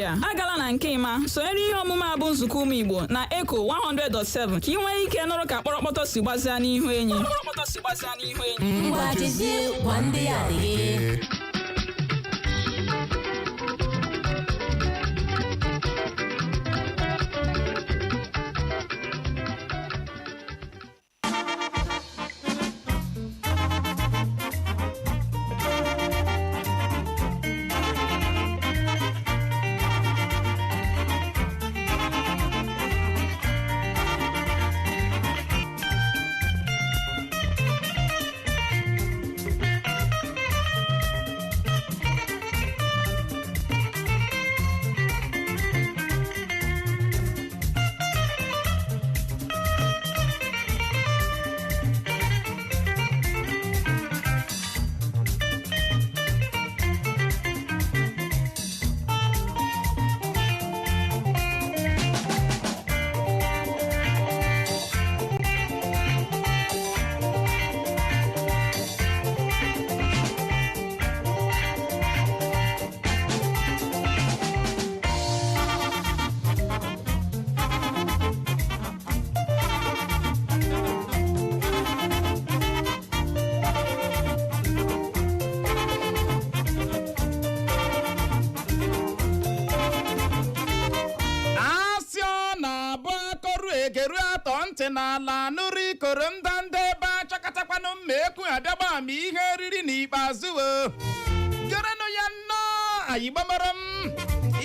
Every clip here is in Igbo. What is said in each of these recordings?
agala na nke ịma sonyere ihe omume abụ nzukọ ụmụ Igbo na Echo 100.7 ka ị nwee ike nụrụ ka kpọrọkpọtọ si gbazia n'ihu enyi. Mgbajizie gwa ndị ya adịghị. n'ala nụrụ ikoro ndanda ebe achọkatakwanụ mma ekwu abịagba ama ihe eriri n'ikpeazụ gerenụ ya nnọọ anyị gbamara m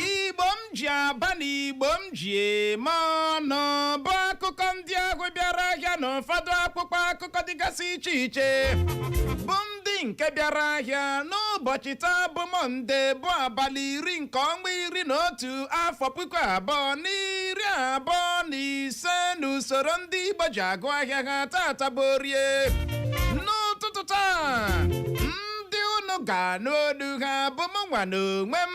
Igbo m ji aba na Igbo m ji eme ọnụ bụ akụkọ ndị ahụ bịara ahịa na ụfọdụ akpụkpọ akụkọ dịgasị iche iche bụ ndị nke bịara ahịa n'ụbọchị taa bụ Mọnde bụ abalị 10 nke ọnwa 11 afọ 2025 n'usoro ndị Igbo ji agụ ahịa ha tata bụ Orie. N'ụtụtụ taa ndị unu ga-anụ olu ha bụ mụnwa n'onwe m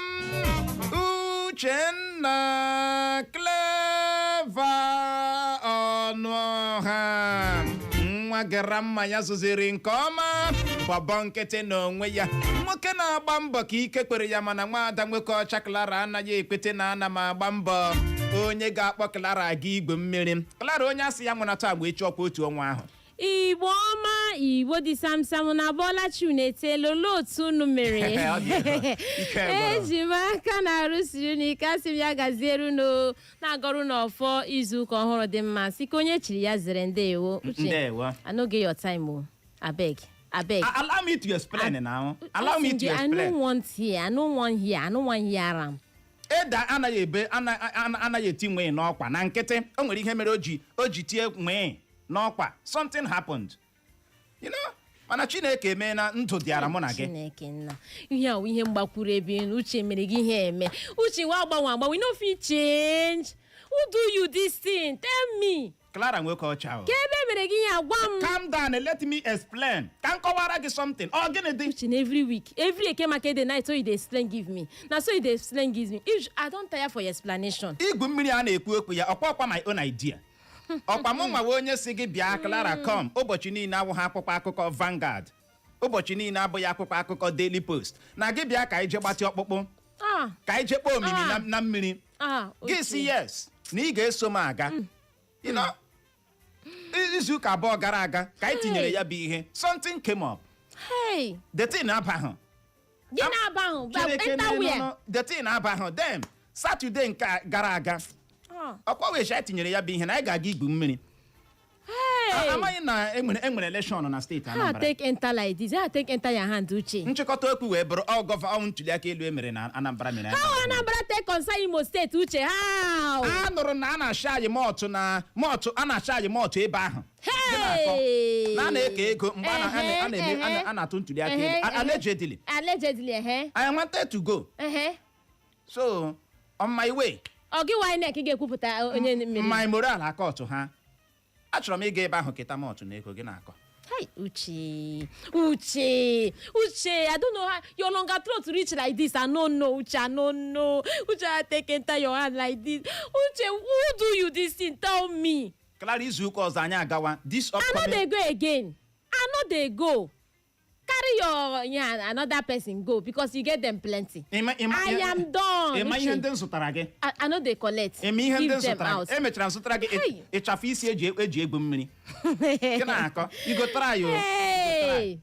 Uchenna Clever Ọnụọha nwa gara mmanya zụziri nke ọma gbabọ nkịtị n'onwe ya nwoke na-agba mbọ ka ike kwere ya mana nwaada nwoke ọcha Clara anaghị ekwete na ana m agba mbọ onye ga-akpọ Clara aga igwe mmiri Clara onye asị ya nwụnata agba echi ọkwa otu ọnwa ahụ Igbo ọma Igbo dị samsam na Bọlachi na-etelo otu unu mere eji m aka na-arụsiri n'ike asị m ya gaziere unu na-agọrụ n'ọfọ izu ụka ọhụrụ dị mma sị ka onye chiri ya zere ndewo Uche I no get your time o abeg allow me to explain now allow me to explain I no want hear am Eda anaghị eti nwee n'ọkwa na nkịtị o nwere ihe mere o ji tie nwee n'ọkwa something happened you know mana Chineke eme na ndụ dịara mụ na gị Chineke nna ihe a ihe mgbakwuru ebe Uche mere gị ihe eme Uche nwa agbanwe no fit change who do you this thing tell me Clara nwoke ọcha ka ebe mere gị ya gwa m calm down and let me explain ka m kọwara gị something ọ gịnị dị Uche every week every eke market the night so you dey explain give me na so you dey explain give me I don't tire for your explanation igwu mmiri a na-ekwu okwu ya ọkwa my own idea ọkwa mụ nwa onye si gị bịa Clara come ụbọchị niile abụghị akpụkpọ akụkọ Vanguard ụbọchị niile abụghị akpụkpọ akụkọ Daily Post na gị bịa ka anyị je gbatị ọkpụkpụ ka anyị je kpọọ omimi na mmiri gị si yes na ị ga-eso m aga you know izu ụka abụọ gara aga ka anyị tinyere ya bụ ihe something came up the thing abahụ the thing abahụ then Saturday nke gara aga ọkwa wee anyị tinyere ya bụ ihe na anyị ga-aga igwu mmiri amaghị na enwere election na steeti Anambra take enter like this take enter your hand Uche nchịkọta okwu wee bụrụ gọvanọ ntuli aka elu emere na Anambra mere how Anambra take concern Imo State Uche how a nụrụ na a na-achị anyị mọtụ a na-achị anyị mọtụ ebe ahụ na na-eke ego mgbe a na-atụ ntuli aka elu allegedly I wanted to go so on my way Ogi wine ga-ekwupụta onye mmiri my moral akọtụ ha achọrọ m ịga ebe ahụ keta mọtụ na ego gị na-akọ Uche I don't know how your longer throat reach like this I no know Uche I no know Uche I take enter your hand like this Uche who do you this thing tell me Clara izu ụka ọzọ anyị agawa this upcoming I no dey go again I no dey go ka carry your another person go because you get them plenty. I am done. Ema ihe ndị zụtara gị. I know they collect. Ema ihe ndị Give them zụtara out. gị. Emechara zụtara gị ịchafụ isi eji egbu mmiri. Gị na-akọ. Igotara ya o. Hey.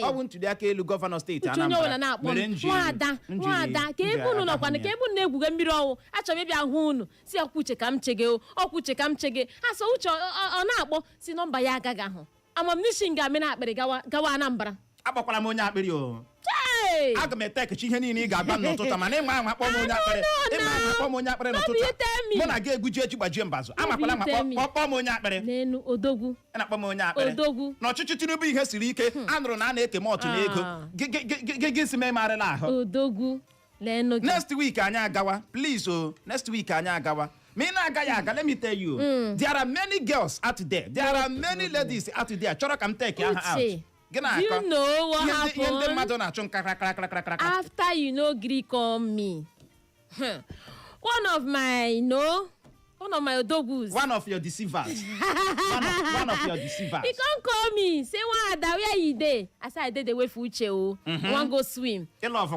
Ọ bụ ntuli aka elu gọvanọ steeti Anambra. Nwada ka ebe unu nọkwana ka ebe unu na-egwuge mmiri ọnwụ achọrọ m ịbịa hụ unu si ọkwuche ka m chege ọkwuche ka m chege asọ uche ọ na-akpọ si nọmba ya agaghị ahụ amamnishi ga-amị na akpịrị gawa Anambra. Agbakwala m onye akpịrị o. Aga m etekechi ihe niile ị ga-agba m n'ụtụtụ mana ịma ahụ akpọ m onye akpịrị. Ịma ahụ akpọ m onye akpịrị n'ụtụtụ. Mụ na gị egwuji echi gbajie mbazụ. Amakwala m akpọ m onye akpịrị. N'enu odogwu. Ị na-akpọ m onye akpịrị. Odogwu. N'ọchịchị Tinubu ihe siri ike anụrụ na a na-eke m ọtụ n'ego. Gị si m emarịla ahụ. Odogwu. Lenu gị. Next week anyị agawa. Please o. Next week anyị agawa. Me na agaghị aga, let me tell you. There are many girls out there. There are many ladies out there. Chọrọ ka m take aha out. Do you know what happened? After you know Greek on me, one of my odogus. One of your deceivers. one of your deceivers. He can't call me. Say, "Wada, where you dey?" I said, "I dey the way for Uche o. Wan go swim." You see, how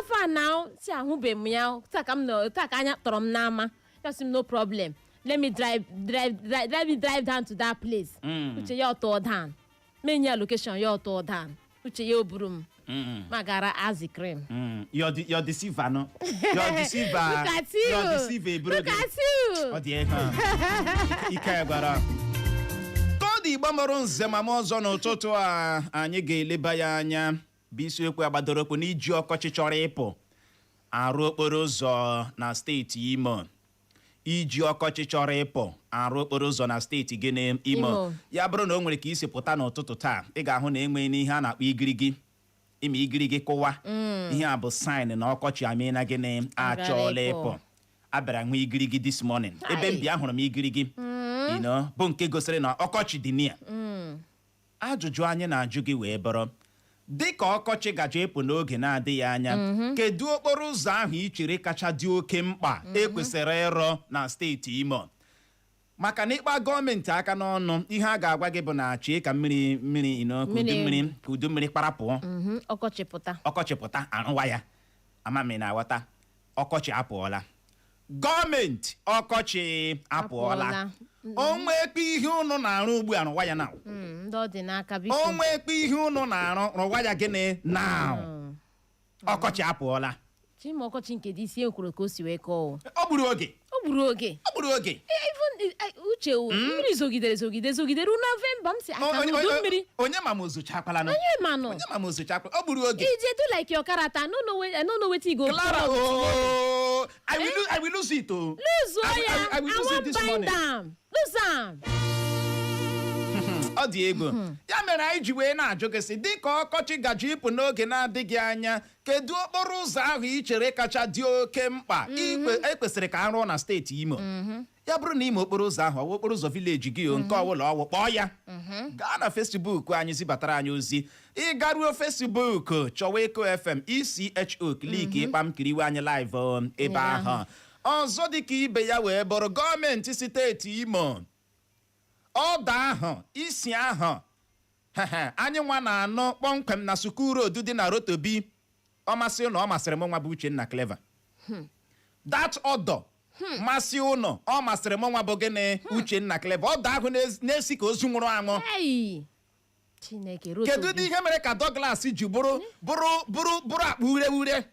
far now? See, I won't be me now. Take anya torom nama. Just no problem. Let me drive down to that place. Uche your to down. Many location your to down. Uche your broom. Magara as cream. You're deceiver, no? You're deceiver. Look at you. You're deceiver, bro. Look at you. Oh dear. Ike gwara. Kodi gbamoro nze mama ọzọ n'ụtụtụ a anyị ga-eleba ya anya. Bisiokwu agbadorokwu n'iji ọkọchị chọrọ ịpụ. Arụ okporo ụzọ na steeti Imo. Iji ọkọchị chọrọ ịpụ arụ okporo ụzọ na steeti gị Imo. Ya bụrụ na o nwere ka isi pụta n'ụtụtụ taa ị ga-ahụ na enweghị n'ihe a na-akpọ igirigi ime igirigi kụwa ihe a bụ sign na ọkọchị amịna gị achọọla ịpụ. Abịara hụ igirigi this morning ebe m bịa hụrụ m igirigi bụ nke gosiri na ọkọchị dị n'iya. Ajụjụ anyị na-ajụ gị wee bụrụ dịka ọkọchị gaje ịpụ n'oge na-adịghị anya kedu okporo ụzọ ahụ ị chere kacha dị oke mkpa ekwesịrị ịrụ na steeti Imo? Maka na ịkpa gọọmenti aka n'ọnụ ihe a ga-agwa gị bụ na chie ka mmiri ka udu mmiri kparapụọ ọkọchị pụta arụwa ya amami na aghọta ọkọchị apụọla gọọmenti ọkọchị apụọla onwe ekpe ihe unu na-arụ ugbu a rụwa ya na onwe ekpe ihe unu na-arụ rụwa ya gịnị na ọkọchị apụọla. Chima ọkọchị nke dị isi ekwuru ka o si wee kọọ ọ gburu oge even uche mmiri zogidere November m si aka n'udu mmiri onye ma m ozuchakwala na onye ma m ozuchakwala ọ gburu oge ije do like your character. I don't know wetin go Clara I will lose it o I won't bind am lose am. Ọ dị egwu ya mere anyị ji wee na-ajụ gị sị dịka ọkọchị gaje ịpụ n'oge na-adịghị anya kedu okporo ụzọ ahụ ị chere kacha dị oke mkpa ekwesịrị ka a rụọ na steeti Imo? Ya bụrụ na ime okporo ụzọ ahụ ọwụ okporo ụzọ vileji gị nke ọbụla ọwụ kpọọ ya gaa na Facebook anyị zibatara anyị ozi ịgaruo Facebook chọwa Eko FM ISIOKWU klik ịkpa m kiriwe anyị live ebe ahụ. Ọzọ dịka ibe ya wee bụrụ gọọmenti steeti Imo ọda ahụ isi ahụ anyị nwa na-anọ kpọmkwem na Sukuu Road dị na Rotobi. Ọ masị ụnụ ọ masịrị m nwa bụ Uchenna Clever. That ọdọ masị ụnụ ọ masịrị m nwa bụ gịnị Uchenna Clever. Ọdọ ahụ na-esi ka ozu nwụrụ anwụ. Kedu dị ihe mere ka Douglas ji bụrụ akpa ure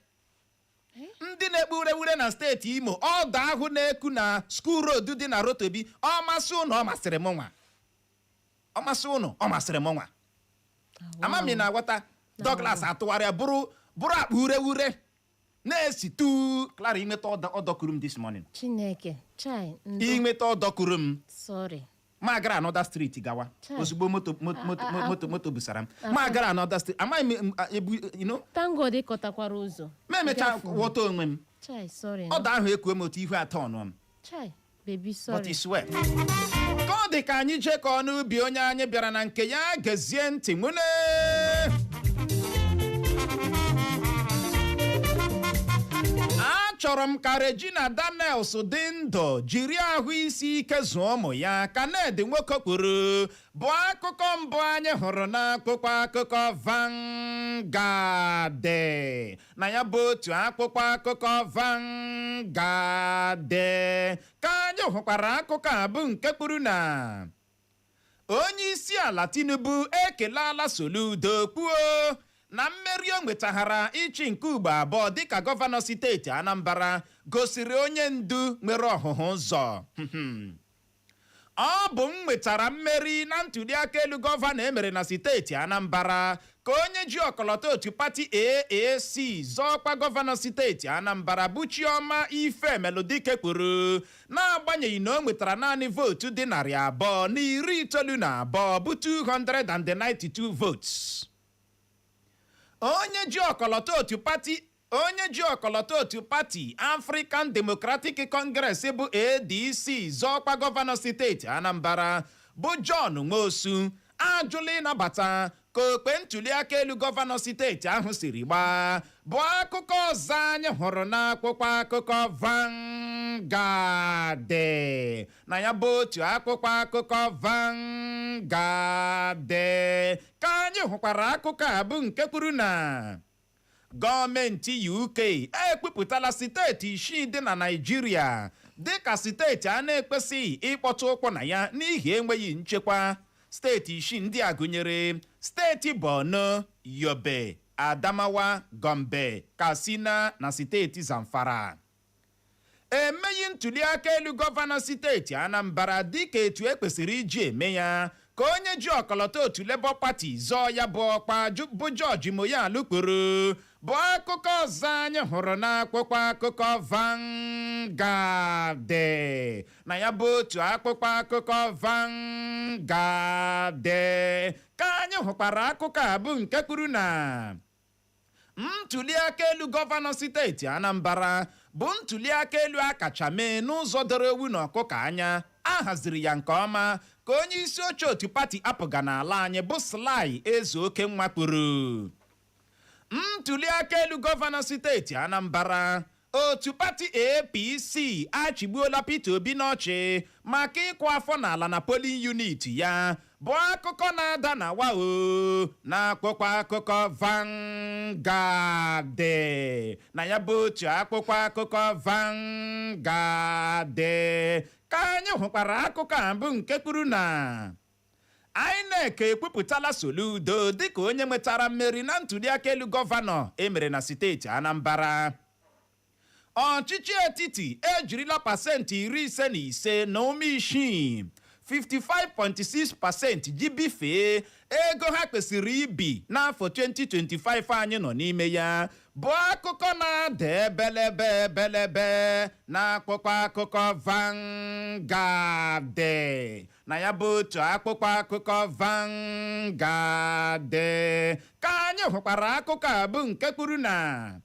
ndị na-ekpe ure na steeti Imo? Ọdọ ahụ na-eku na Sukuu Road dị na Rotobi ọ masị ụnụ ọ masịrị m nwa ọ masị ụnụ ọ masịrị m nwa amami na aghọta. Douglas atụgharịa bụrụ akpa ure na-esi tu Clara imeta ọdọkuru m this morning. Chineke imeta ọdọkuru m sorry ma gara another street gawa ozugbo moto busara m ma gara another street amaghị m ebu tango dị kọtakwara ụzọ ma emecha wọta onwe m sorry ọdọ ahụ ekuwe m otu ihu atọ ọnụ m baby sorry but I swear ka ọ dị ka anyị jekọọ n'ubi onye anyị bịara na nke ya gezie ntị nwune. achọrọ m ka Regina Daniels dị ndụ jiri ahụ isi ike zụọ ụmụ ya ka Ned Nwoko kwuru bụ akụkọ mbụ anyị hụrụ n'akwụkwọ akụkọ Vanguard na ya bụ otu akwụkwọ akụkọ Vanguard ka anyị hụkwara akụkọ a bụ nke kwuru na onye isi ala Tinubu ekelala Soludo kwuo na mmeri o nwetahara ịchị nke ugbo abụọ dịka gọvanọ steeti Anambra gosiri onye ndu nwere ọhụhụ ụzọ. Ọ bụ m nwetara mmeri na ntụliaka elu gọvanọ emere na steeti Anambra ka onye ji ọkọlọtọ otu pati AAC zọọkwa gọvanọ steeti Anambra bụ Chioma Ifemelụdike kwuru n'agbanyeghị na o nwetara naanị vootu dị 292 bụ 292 votes. Onye ji ọkọlọtọ otu pati African Democratic Congress bụ ADC zọọkwa gọvanọ steeti Anambra bụ John Nwosu ajụla ịnabata ka okpe ntụliaka elu gọvanọ steeti ahụ siri gbaa bụ akụkọ ọzọ anyị hụrụ n'akwụkwọ akụkọ Vanguard na ya bụ otu akwụkwọ akụkọ Vanguard ka anyị hụkwara akụkọ a bụ nke kwuru na gọọmenti UK ekwupụtala steeti 6 dị na Naịjirịa dịka steeti a na-ekwesịghị ịkpọtụ ụkwụ na ya n'ihi enweghị nchekwa. Steeti 6 ndị a gụnyere steeti Borno, Yobe, Adamawa, Gombe, Katsina na steeti Zamfara. Emeghị ntụliaka elu gọvanọ steeti Anambra dịka etu ekwesịrị iji eme ya ka onye ji ọkọlọtọ otu Labour Party zọọ ya bụ ọkpa bụ George Moyalu kwuru bụ akụkọ ọzọ anyị hụrụ n'akwụkwọ akụkọ Vanguard na ya bụ otu akwụkwọ akụkọ Vanguard ka anyị hụkwara akụkọ a bụ nke kwuru na ntụliaka elu gọvanọ steeti Anambra bụ ntụliaka elu a kacha mee n'ụzọ doro ewu na ọkụkọ anya. A haziri ya nke ọma ka onye isi oche otu pati apụga n'ala anyị bụ Sly Ezeokenwa kwuru. Ntụliaka elu gọvanọ steeti Anambra otu pati APC achịgbuola Peter Obi n'ọchị maka ịkwụ afọ n'ala na polling unit ya bụ akụkọ na-ada na wao n'akwụkwọ akụkọ Vanguard na ya bụ otu akwụkwọ akụkọ Vanguard ka anyị hụkwara akụkọ a bụ nke kwuru na INEC ekwupụtala Soludo dịka onye nwetara mmeri na ntụliaka elu gọvanọ emere na steeti Anambra. Ọchịchị etiti ejirila pasentị 55 na ụma isii 55.6% ji bifee ego ha kwesịrị ibi n'afọ 2025 anyị nọ n'ime ya bụ akụkọ na-ada ebelebe n'akwụkwọ akụkọ Vanguard na ya bụ otu akwụkwọ akụkọ Vanguard ka anyị hụkwara akụkọ a bụ nke kwuru na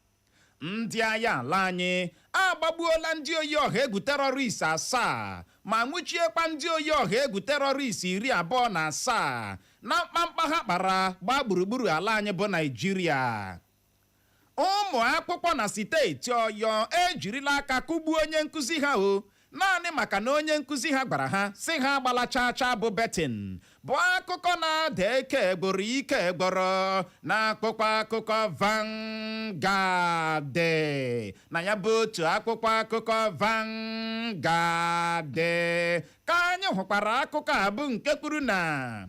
ndị agha ala anyị agbagbuola ndị oyi ọha egwu terọrist 7 ma nwụchiekwa ndị oyi ọha egwu terọrist 27 na mkpamkpa ha kpara gbaa gburugburu ala anyị bụ Naịjirịa. Ụmụ akwụkwọ na steeti Ọyọ ejirila aka kụgbuo onye nkụzi ha naanị maka na onye nkụzi ha gwara ha si ha agbala chaa bụ betin bụ akụkọ na-ada ike egboro n'akwụkwọ akụkọ Vanguard na ya bụ otu akwụkwọ akụkọ Vanguard ka anyị hụkwara akụkọ a bụ nke kwuru na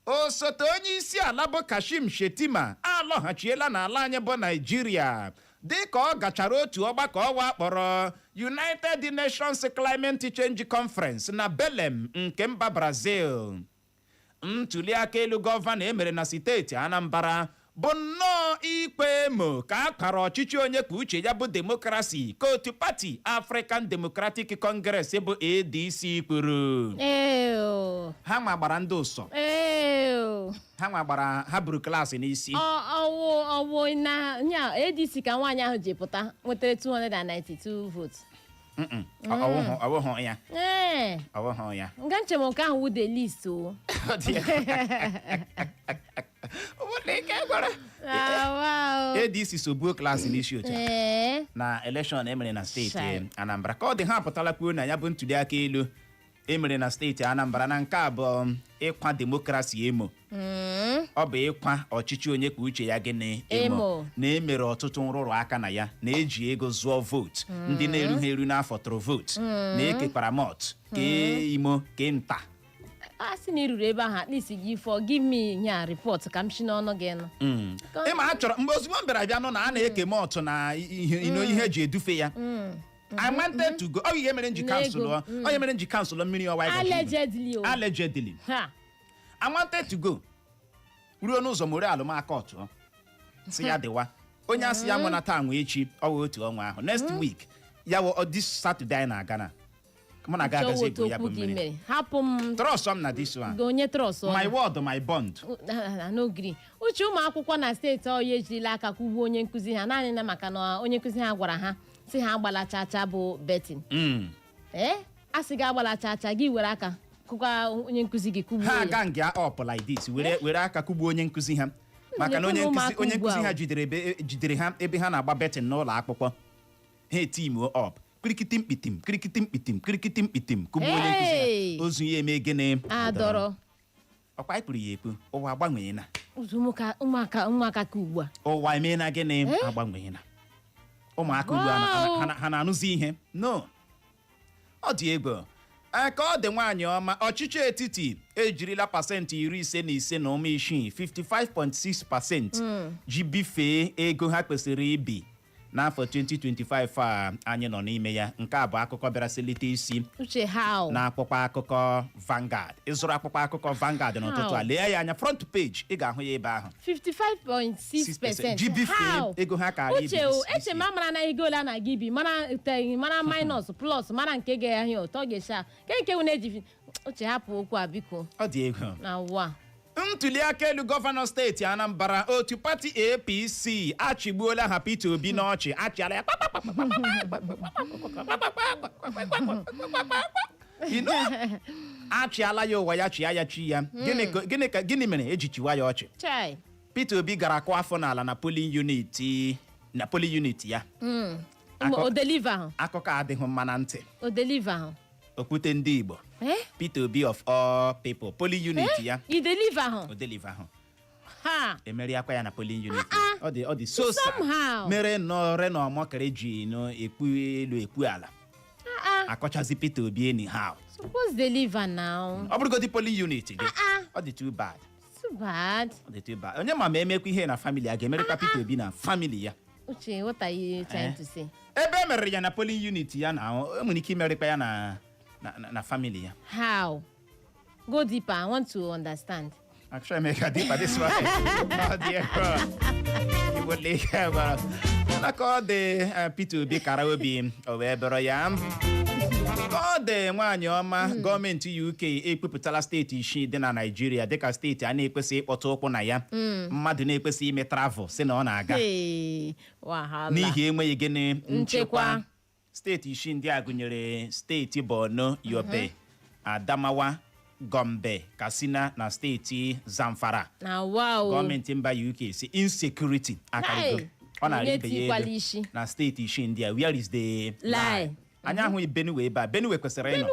osote onye isi ala bụ Kashim Shettima alọghachiela n'ala anyị bụ Naịjirịa dịka ọ gachara otu ọgbakọ ọwa kpọrọ United Nations Climate Change Conference na Belem nke mba Brazil. Ntụliaka elu gọvanọ emere na steeti Anambra bụ nnọọ ikpe emo ka a kpara ọchịchị onye kwuo uche ya bụ demokrasi ka otu pati African Democratic Congress bụ ADC kwuru. Ha nwa gbara ndị ụsọ. Ha nwa gbara ha buru klaasị n'isi. Ọwụ na ADC ka nwaanyị ahụ ji pụta nwetara 292 votes. Ọwụhụ ya. Ọwụhụ ya. Nga nche m nke ahụ wụ the list o. ADC sobuo klaasị n'isi oche na election emere na steeti Anambra ka ọ dị ha apụtala kwuo na ya bụ ntuli aka elu emere na steeti Anambra na nke abụọ ịkwa demokrasi emo ọ bụ ịkwa ọchịchị onye kwuo uche ya gịnị emo na emere ọtụtụ nrụrụ aka na ya na-eji ego zụọ vootu ndị na-erughị eru n'afọ tụrụ vootu na-ekekwara mọt kee imo kee nta a sị na iruru ebe ahụ at least gị for give me nya report ka m shi n'ọnụ gị nọ ịma a chọrọ mgbe ozugbo m bịara bịa nụ na a na-eke mọtụ na ihe eji edufe ya I wanted to go. Ihe mere nji kansụl mmiri ọwa allegedly I wanted to go ruo n'ụzọ more alụmaka ọtụ si ya dịwa onye asị ya mụ na taa nwe echi ọwa otu ọnwa ahụ next week ya wụ this Saturday na Ghana mụ na agazi ego ya bụ mmiri hapụ m trust m na this one onye trust my word my bond n'ogiri uche ụmụ akwụkwọ na steeti ọya ejirila aka kwụgbuo onye nkụzi ha naanị na maka na onye nkụzi ha gwara ha si ha agbala chacha bụ betin a sị gị agbala chacha gị were aka kụkwa onye nkụzi gị kụgbuo ha aga nga up like this were aka kụgbuo onye nkụzi ha maka na onye nkụzi ha jidere ha ebe ha na-agba betin n'ụlọ akwụkwọ ha etimuo up kirikiti mkpitim kụgbuo onye nkụzi ha ozu ya eme gịnị adọrọ ọkwa anyị kpụrụ ya ekpu ụwa agbanwee na ụmụaka ka ugbu a ụwa emee na gịnị agbanwee na ụmụaka ugbu a ha na-anụzi ihe no ọ dị egwu ka ọ dị nwaanyị ọma ọchịchị etiti ejirila pasentị 55 na ụma isii 55.6% ji bifee ego ha kwesịrị ibi n'afọ 2025 a anyị nọ n'ime ya nke a bụ akụkọ bịara selite isi na akwụkwọ akụkọ Vanguard ịzụrụ akwụkwọ akụkọ Vanguard n'ụtụtụ a lee ya anya front page ị ga-ahụ ya ebe ahụ 55.6% ji bifee ego ha karịa ibi eche ma mara na ego ole a na-aga ibi mara minus plus mara nke ga-ahịa ụtọ ga-esha nke wụ na-eji uche hapụ okwu a biko ọ dị ego na ụwa ntuli aka elu gọvanọ steeti Anambra otu pati APC achịgbuola ha Peter Obi n'ọchị achịala ya achịala ya ụwa ya chịa ya chi ya gịnị mere eji chiwa ya ọchị Peter Obi gara akụ afọ n'ala na polling unit ya akụkọ adịghị mma na ntị okwute ndị Igbo Peter Obi of all people polling unit ya o deliver ahụ emeri akwa ya na polling unit ọ dị so mere nọre na ọmọkere ji ekpu elu ekpu ala akọchazi Peter Obi anyhow suppose deliver now ọ bụrụgodị polling unit gị ọ dị too bad onye ma emekwa ihe na family a ga-emerịkwa Peter Obi na family ya uche what are you trying to say ebe emeriri ya na polling unit ya na enwere ike imerịkwa ya na family ya. How? Go deeper. I want to understand. Actually, make a deeper this one. Oh dear God. You would like na ka the Peter Obi Karaobi owebero ya. Ka the nwaanyị ọma gọọmenti UK ekwupụtala steeti isii dị na Nigeria dịka steeti a na-ekwesị ịkpọta ụkwụ na ya. Mmadụ na-ekwesị ime travel si na ọ na-aga. N'ihi enweghị gịnị nchekwa. Steeti isii ndị a gụnyere steeti Borno, Yobe, Adamawa, Gombe, Katsina na steeti Zamfara. Gọọmenti mba UK si insecurity akarigo. Ọ na-arịbe ya elu na steeti isii ndị a. Where is the lie? Anyị ahụghị Benue ebe a. Benue kwesịrị ịnọ.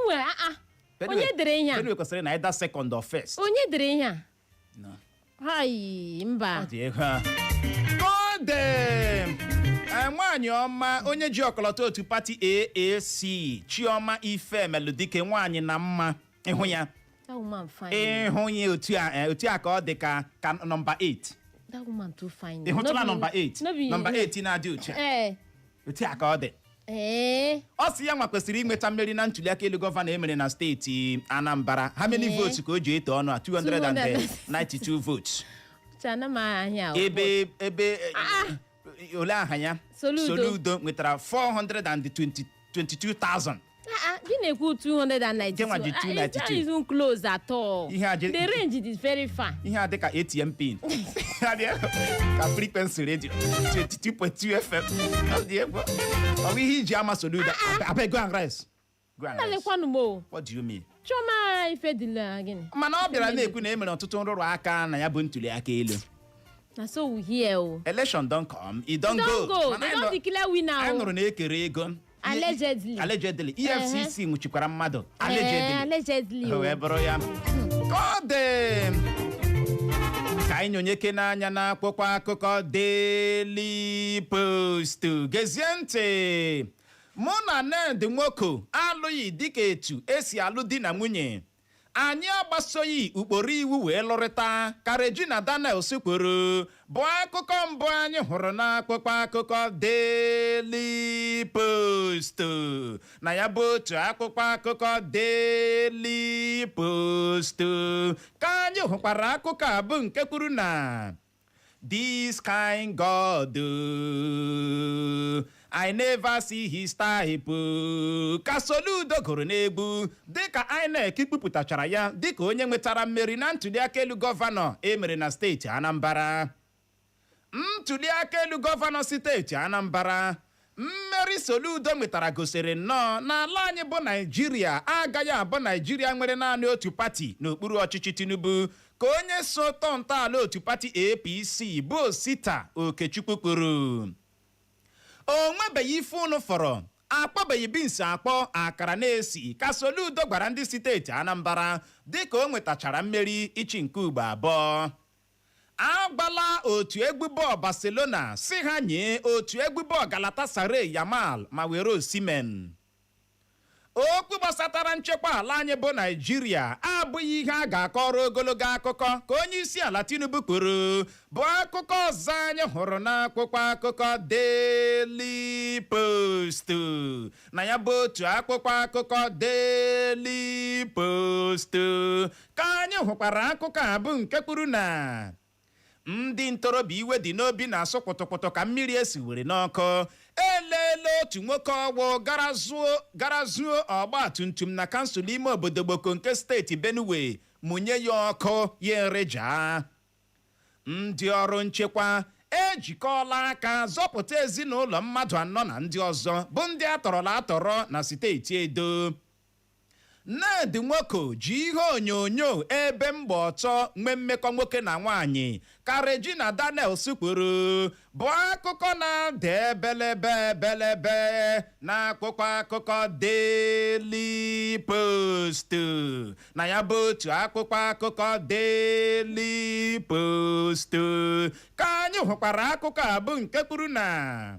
Onye dere ihe a? Benue kwesịrị na either second or first. Onye dere ihe a? No. Hai, mba. Ọ dị ego. Godem! Nwaanyị ọma onye ji ọkọlọtọ otu pati AAC Chioma Ifemeludike nwaanyị na mma ịhụ ya otu a ka ọ dị ka nọmba 8 ịhụtụla nọmba 8 nọmba 8 na-adị otu a ka ọ dị ọ sị ya nwa kwesịrị inweta mmeri na ntuliaka elu gọvanọ emere na steeti Anambra how many votes ka o ji eto ọnụ a 292 votes ebe ole aha ya Soludo nwetara 422,000 gị na-ekwu 292 that isn't close at all. The range is very far. Ihe a dịka ATM pin ka frequency radio 22.2 FM ọ bụ ihe iji ama Soludo abeg go and rest Go and na rest. lekwanụ mo What do you mean? choma ife dịla gịnị Mana ọ bịara na-ekwu na emere ọtụtụ nrụrụ aka na ya bụ ntuli aka elu. na so we hear o Election don come, it don don't go. go Mana they anyị don declare winner anyị o nụrụ na ekere ego. allegedly EFCC nwụchikwara mmadụ. allegedly O wee bụrụ ya. Ka ọ dị ka anyị nyonyeke n'anya n'akwụkwọ akụkọ Daily Post. Gezie ntị. Mụ na Ned Nwoko alụghị dịka etu esi alụ di na nwunye. Anyị agbasoghị ụkpụrụ iwu wee lụrịta ka Regina Daniels kwuru bụ akụkọ mbụ anyị hụrụ n'akwụkwọ akụkọ Daily Post. Na ya bụ otu akwụkwọ akụkọ Daily Post ka anyị hụkwara akụkọ a bụ nke kwuru na this kind God I never see his type. Ka Soludo gụrụ n'egwu dịka INEC kpupụtachara ya dịka onye nwetara mmeri na ntụliaka elu gọvanọ emere na steeti Anambra. Ntụliaka elu gọvanọ steeti Anambra, mmeri Soludo nwetara gosiri nnọọ na ala anyị bụ Naijiria agaghị abụ Naijiria nwere naanị otu pati n'okpuru ọchịchị Tinubu ka onye so tọọ ntọala otu pati APC bụ Osita Okechukwu kwuru. O nwebeghị ife unu fọrọ, akpọbeghị bins akpọ akara na-esi ka Soludo gwara ndị steeti Anambra dịka o nwetachara mmeri ịchị nke ugbo abụọ. Agbala otu egwu bọọlụ Barcelona si ha nye otu egwu bọọlụ Galatasaray Yamal ma were Osimhen. Okwu gbasatara nchekwa ala anyị bụ Naijiria abụghị ihe a ga-akọrọ ogologo akụkọ ka onye isi ala Tinubu kwuru bụ akụkọ ọzọ anyị hụrụ n'akwụkwọ akụkọ Daily Post. Na ya bụ otu akwụkwọ akụkọ Daily Post ka anyị hụkwara akụkọ a bụ nke kwuru na ndị ntorobịa iwe dị n'obi na-asụ kpụtụkpụtụ ka mmiri esi were n'ọkụ. Elele otu nwoke ọgbọ gara zuo ọgba tumtum na kansụl ime obodo Gboko nke steeti Benue mụnye ya ọkụ ya ereja. Ndị ọrụ nchekwa ejikọọla aka zọpụta ezinụlọ mmadụ 4 na ndị ọzọ bụ ndị atọrọla atọrọ na steeti Edo. Ned Nwoko ji ihe onyonyo ebe mgba ọtọ nwee mmekọ nwoke na nwaanyị ka Regina Daniels kwuru bụ akụkọ na-ada ebelebe n'akwụkwọ akụkọ Daily Post. Na ya bụ otu akwụkwọ akụkọ Daily Post ka anyị hụkwara akụkọ a bụ nke kwuru na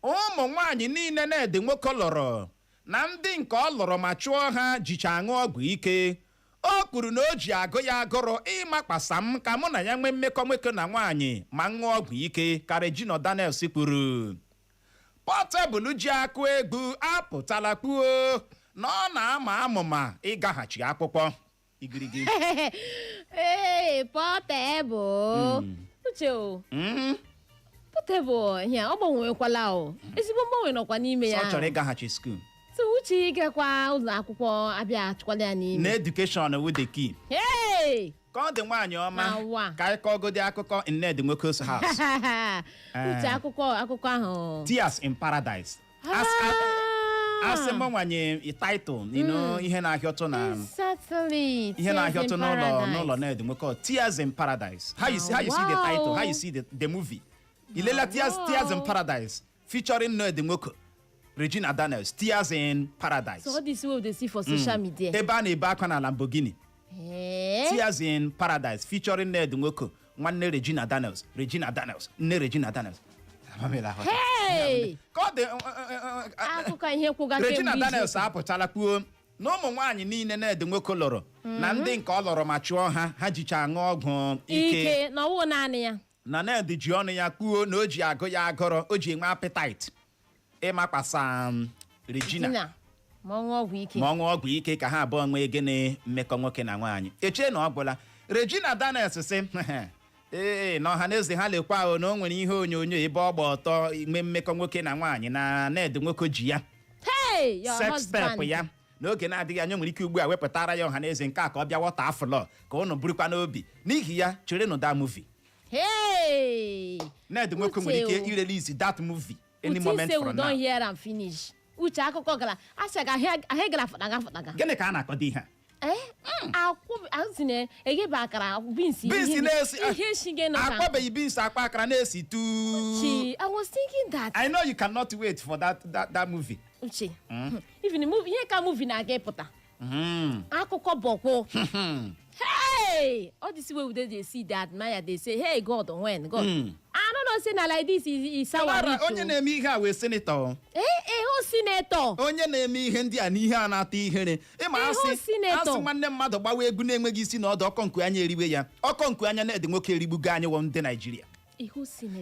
ụmụ nwaanyị niile Ned Nwoko lụrụ na ndị nke ọ lụrụ ma chụọ ha jicha aṅụ ọgwụ ike. O kwuru na o ji agụ ya agụrụ ịmakpasa m ka mụ na ya nwee mmekọ nwoke na nwaanyị ma ṅụọ ọgwụ ike ka Regina Daniels kwuru. Portable ji akụ egwu apụtala kwuo na ọ na-ama amụma ịgaghachi akwụkwọ. Igirigi. Portable uche o Portable ihe ọ gbanwekwala o ezigbo mgbanwe nọkwa n'ime ya. Ọ chọrọ ịgaghachi skuul. So uche ịgakwa ụlọ akwụkwọ abịa achụkwala ya n'ime. Na education with the key. Ka ọ dị nwaanyị ọma ka anyị kọgodi akụkọ in Ned Nwoko's house. Uche akụkọ ahụ. Tears in Paradise. Asị m nwanye title, ihe na-ahịọtụ na ihe na-ahịọtụ n'ụlọ Ned Nwoko. Tears in Paradise. How you see the title? How you see the movie? Ilela Tears in Paradise featuring Ned Nwoko, Regina Daniels. Tears in Paradise. So what this way they see for social media? Ebe a na-ebe akwa na Lamborghini. Tears in Paradise featuring Ned Nwoko, nwanne Regina Daniels. Nne Regina Daniels. Hey! Regina Daniels apụtala kwuo na ụmụ nwaanyị niile Ned Nwoko lụrụ na ndị nke ọ lụrụ ma chụọ ha jicha aṅụ ọgwụ ike na ọwụ naanị ya. Na Ned ji ọnụ ya kwuo na o ji agụ ya agụrụ, o ji enwe appetite ịmakpasa Regina ma ọ ṅụọ ọgwụ ike ka ha abụọ nwee gịnị mmekọ nwoke na nwaanyị. Echee na ọ gwụla. Regina Daniels sị na ọha na eze ha lekwa ahụ na o nwere ihe onyonyo ebe ọ gba ọtọ ime mmekọ nwoke na nwaanyị na Ned Nwoko ji ya sex step ya n'oge na-adịghị anya nwere ike ugbu a wepụtara ya ọha na eze nke a ka ọ bịa wọta afụlọ ka ụnụ burukwa n'obi. N'ihi ya chere nụ that movie. Hey! Ned Nwoko nwere ike irelease that movie any moment from now. Don't hear and finish. uche akụkọ gara achaga ahịa gara fọdaga gịnị ka a na-akọdo ihe a azine egebe akara beans na-esi ihe shige no akwabeghị beans akpa akara na-esi tu I was thinking that I know you cannot wait for that movie uche even movie ihe ka movie na-aga ịpụta akụkọ bọkwụ hey all this way they see that Maya they say hey God when God I don't know say na like this is sour onye na-eme ihe a wee senator o senator onye na-eme ihe ndị a n'ihe a na-ata ihere ịma asị nwanne mmadụ gbawa egwu na-enweghị isi na ọdụ ọkọ nku anya eriwe ya ọkọ nku anya na-ede nwoke erigbugo anyị wọ ndị Naijiria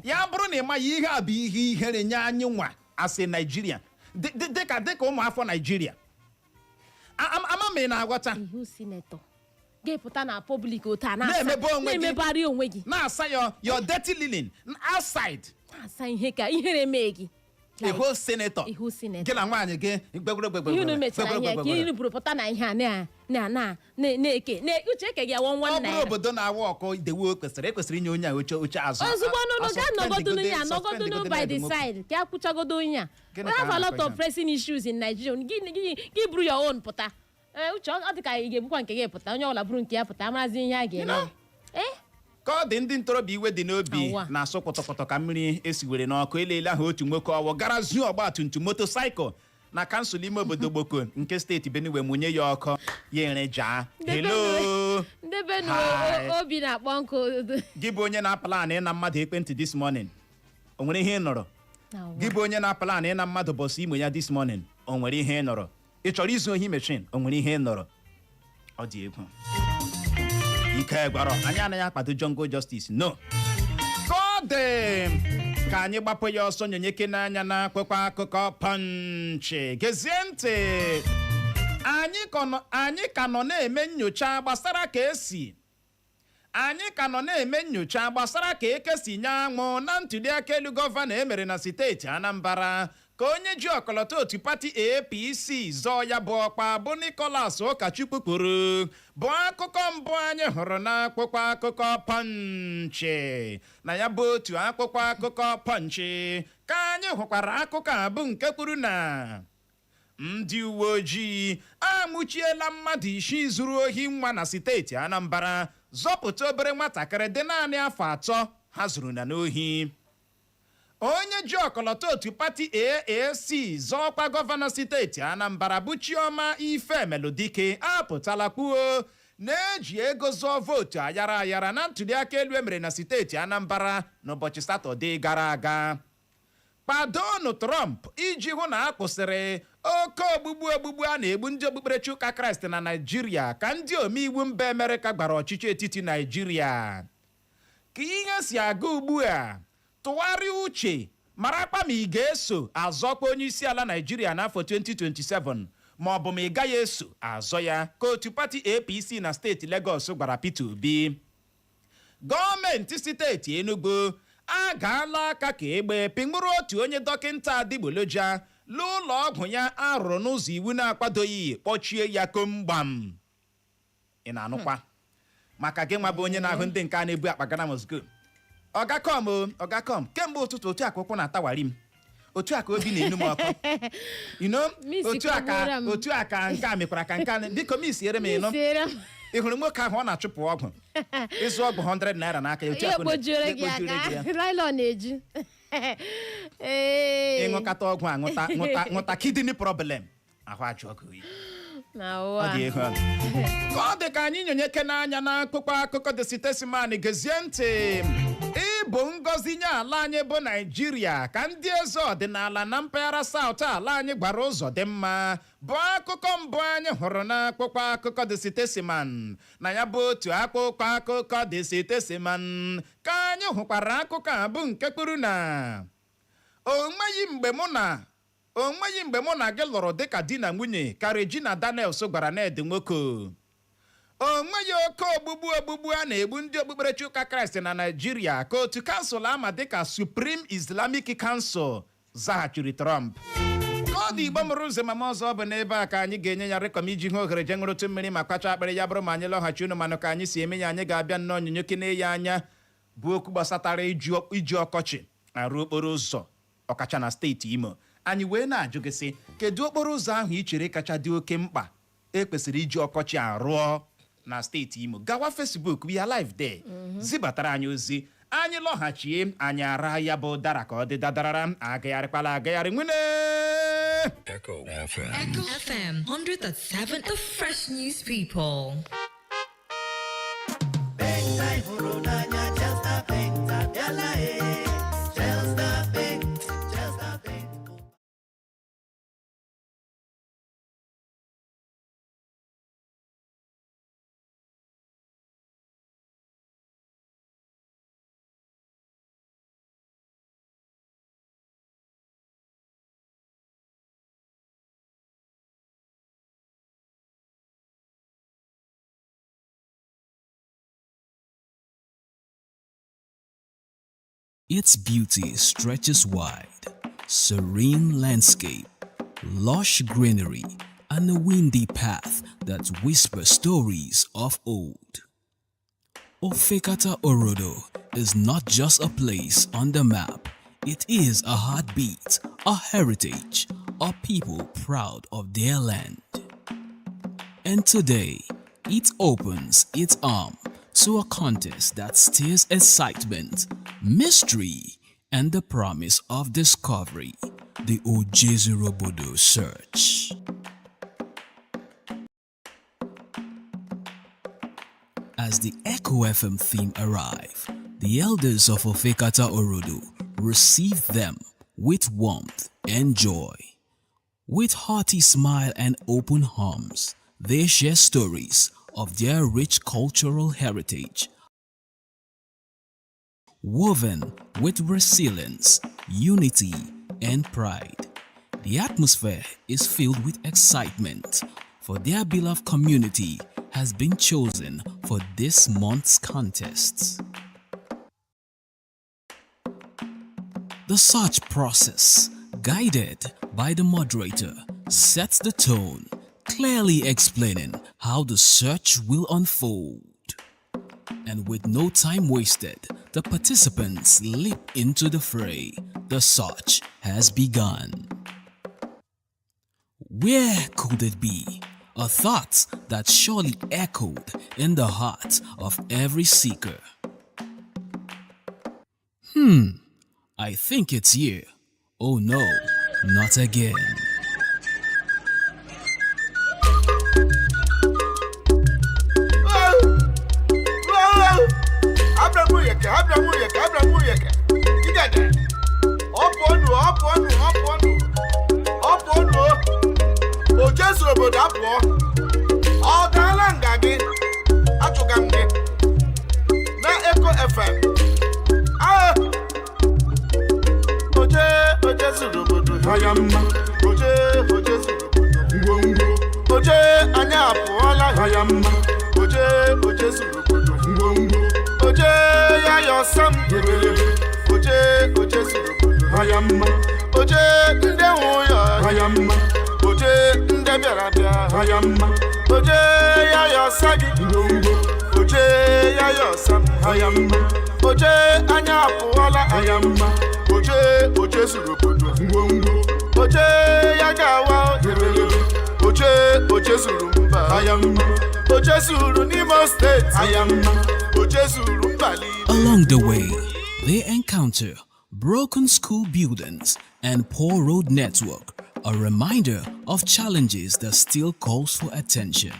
ya bụrụ na ịmaghị ihe a bụ ihe ihere nye anyị nwa asị Naijiria dịka ụmụafọ Naijiria ama na-aghọta ga-epụta na public ota na-emebari onwe gị na-asa your dirty linen outside na-asa ihe ka ihere mee gị ihu senator gị na nwaanyị gị pụta na ihe a na-eke uche eke gị awọ nwanne ya ọ bụrụ obodo na-awa ọkọ idewo ekwesịrị inye onye a oche azụ ozugbo n'ụlọ ga nọgodonu ya nọgodonu by the side ka akwụchagodo onye a we have a lot of pressing issues in Nigeria gị buru your own pụta uche ọ dị ka ị ga-ebukwa nke gị pụta onye ọbụla bụrụ nke ya pụta amarazi ihe a ga-eme ka ọ dị ndị ntorobịa iwe dị n'obi na-asụ pọtọpọtọ ka mmiri esiwere n'ọkụ elele ahụ otu nwoke ọwọ gara zuo ọgbatumtum motosaịkụl na kansụl ime obodo Gboko nke steeti Benue mụnye ya ọkụ ya ere jaa hello ndị Benue obi na-akpọ nkụ gị bụ onye na-apala na ịna mmadụ ekwentị this morning o nwere ihe ị nọrọ gị bụ onye na-apala na ịna mmadụ bọsụ imo ya this morning o nwere ihe ị nọrọ ị chọrọ izu ohi mechin o nwere ihe ị nọrọ ọ dị egwu ike gwara anyị anaghị akpado jungle justice no ka ọ dị ka anyị gbapụ ya ọsọ nyonyeke n'anya na akpụkpọ akụkọ Punch gezie ntị anyị ka nọ na-eme nnyocha gbasara ka ekesi nye anwụ na ntụliaka elu gọvanọ emere na steeti Anambra ka onye ji ọkọlọtọ otu pati APC zọọ ya bụ ọkpa bụ Nicholas Ụkachukwu kwuru bụ akụkọ mbụ anyị hụrụ na akpụkpọ akụkọ Punch na ya bụ otu akpụkpọ akụkọ Punch ka anyị hụkwara akụkọ a bụ nke kwuru na ndị uwe ojii amụchiela mmadụ 6 zuru ohi nwa na steeti Anambra zọpụta obere nwatakịrị dị naanị afọ 3 ha zuru na n'ohi onye ji ọkọlọtọ otu pati AAC zọọkwa gọvanọ steeti Anambra bụ Chioma Ifemeludike apụtala kwuo na-eji ego zọọ vootu ayara na ntụliaka elu emere na steeti Anambra n'ụbọchị Satọde gara aga kpadonu Trump iji hụ na a kwụsịrị oke ogbugbu a na-egbu ndị okpukperechi ụka Kraịst na Naịjirịa ka ndị omeiwu mba Amerịka gbara ọchịchị etiti Naịjirịa ka ihe si aga ugbu a tụgharịa uche marakwa ma ị ga-eso azọkwa onye isi ala Naịjirịa n'afọ 2027 ma ọ bụ ma ị gaghị eso azọ ya ka otu pati APC na steeti Lagos gwara Peter Obi gọọmenti steeti Enugu agaala aka ka egbe pịnwụrụ otu onye dọkịnta adịgboloja n'ụlọ ọgwụ ya arụrụ n'ụzọ iwu na-akwadoghị kpọchie ya komgbam ị na-anụkwa maka gị nwa bụ onye na-ahụ ndị nke a na-ebu akpa gana Moscow ọgakom kemgbe ụtụtụ otu aka ụkwụ na-atawari m otu aka obi na-enu m ọkụ otu aka nke a mekwara ka nke a biko m isiere m ịnụ ị hụrụ nwoke ahụ ọ na-achụpụ ọgwụ ịzụ ọgwụ 100 naira n'aka ya otu aka ịṅụkata ọgwụ a ṅụta kidney problem ahụ ajụ ọgụ ka ọ dị ka anyị nyonyeke n'anya na akpụkpọ akụkọ The Statesman gezie ntị ịbụ ngọzi nye ala anyị bụ Naịjirịa ka ndị eze ọdịnala na mpaghara South ala anyị gbara ụzọ dị mma bụ akụkọ mbụ anyị hụrụ na akpụkpọ akụkọ The Statesman na ya bụ otu akpụkpọ akụkọ The Statesman ka anyị hụkwara akụkọ a bụ nke kwuru na o nweghị mgbe mụ na gị lụrụ dịka di na nwunye ka Regina Daniels gwara Ned Nwoko o nweghị oke ogbugbu a na-egbu ndị okpukperechi ụka Kraịst na Naịjirịa ka otu kansụl ama dịka Supreme Islamic Council zaghachiri Trump ka ọ dị Igbo mụrụ ụzọ mama ọzọ bụ n'ebe a ka anyị ga-enye ya rịkọm iji hụ ohere je ṅụrụtụ mmiri ma kpacha akpịrị ya bụrụ ma anyị lọghachi unu manụ ka anyị si eme ya anyị ga-abịa nnọọ onyinyo kene ya anya bụ okwu gbasatara iji ọkọchị arụ okporo ụzọ ọkacha na steeti Imo anyị wee na-ajụ gị sị kedu okporo ụzọ ahụ ị chere kacha dị oke mkpa ekwesịrị iji ọkọchị arụọ na steeti Imo? Gawa Facebook, we are live there. Zibatara anyị ozi, anyị lọghachie, anyị ara ya bụ dara ka ọ dị dadarara, agagharịkwala agagharị nwene. Echo FM 100.7, the fresh news people. Its beauty stretches wide, serene landscape, lush greenery, and a windy path that whispers stories of old. Ofekata Orodo is not just a place on the map, it is a heartbeat, a heritage, a people proud of their land. And today, it opens its arm to a contest that stirs excitement, mystery, and the promise of discovery, the Ojezurobodo search. As the Echo FM theme arrive, the elders of Ofekata Orodo receive them with warmth and joy. With hearty smile and open arms, they share stories of their rich cultural heritage, woven with resilience, unity, and pride. The atmosphere is filled with excitement, for their beloved community has been chosen for this month's contest. The search process, guided by the moderator, sets the tone, clearly explaining how the search will unfold. And with no time wasted, the participants leap into the fray. The search has begun. Where could it be? A thought that surely echoed in the heart of every seeker. I think it's here. Oh no, not again. na Echo FM. Oje zurubodo hayamma. Oje zurubodo oje anya apụọla hayamma. Oje zurubodo oje ya yosam ebelebe. Oje zurubodo hayamma. Oje ndị nwụya hayamma. Oje ndị bịara bịa hayamma. Oje ya yosagi oje ya yosam hayamma. Oje anya apụọla hayamma. Oje zurubodo oje ya gawa ebelebe. Oje zuru mba hayamma. Oje zuru n'Imo State hayamma. Oje zuru mbali. Along the way, they encounter broken school buildings and poor road network, a reminder of challenges that still calls for attention.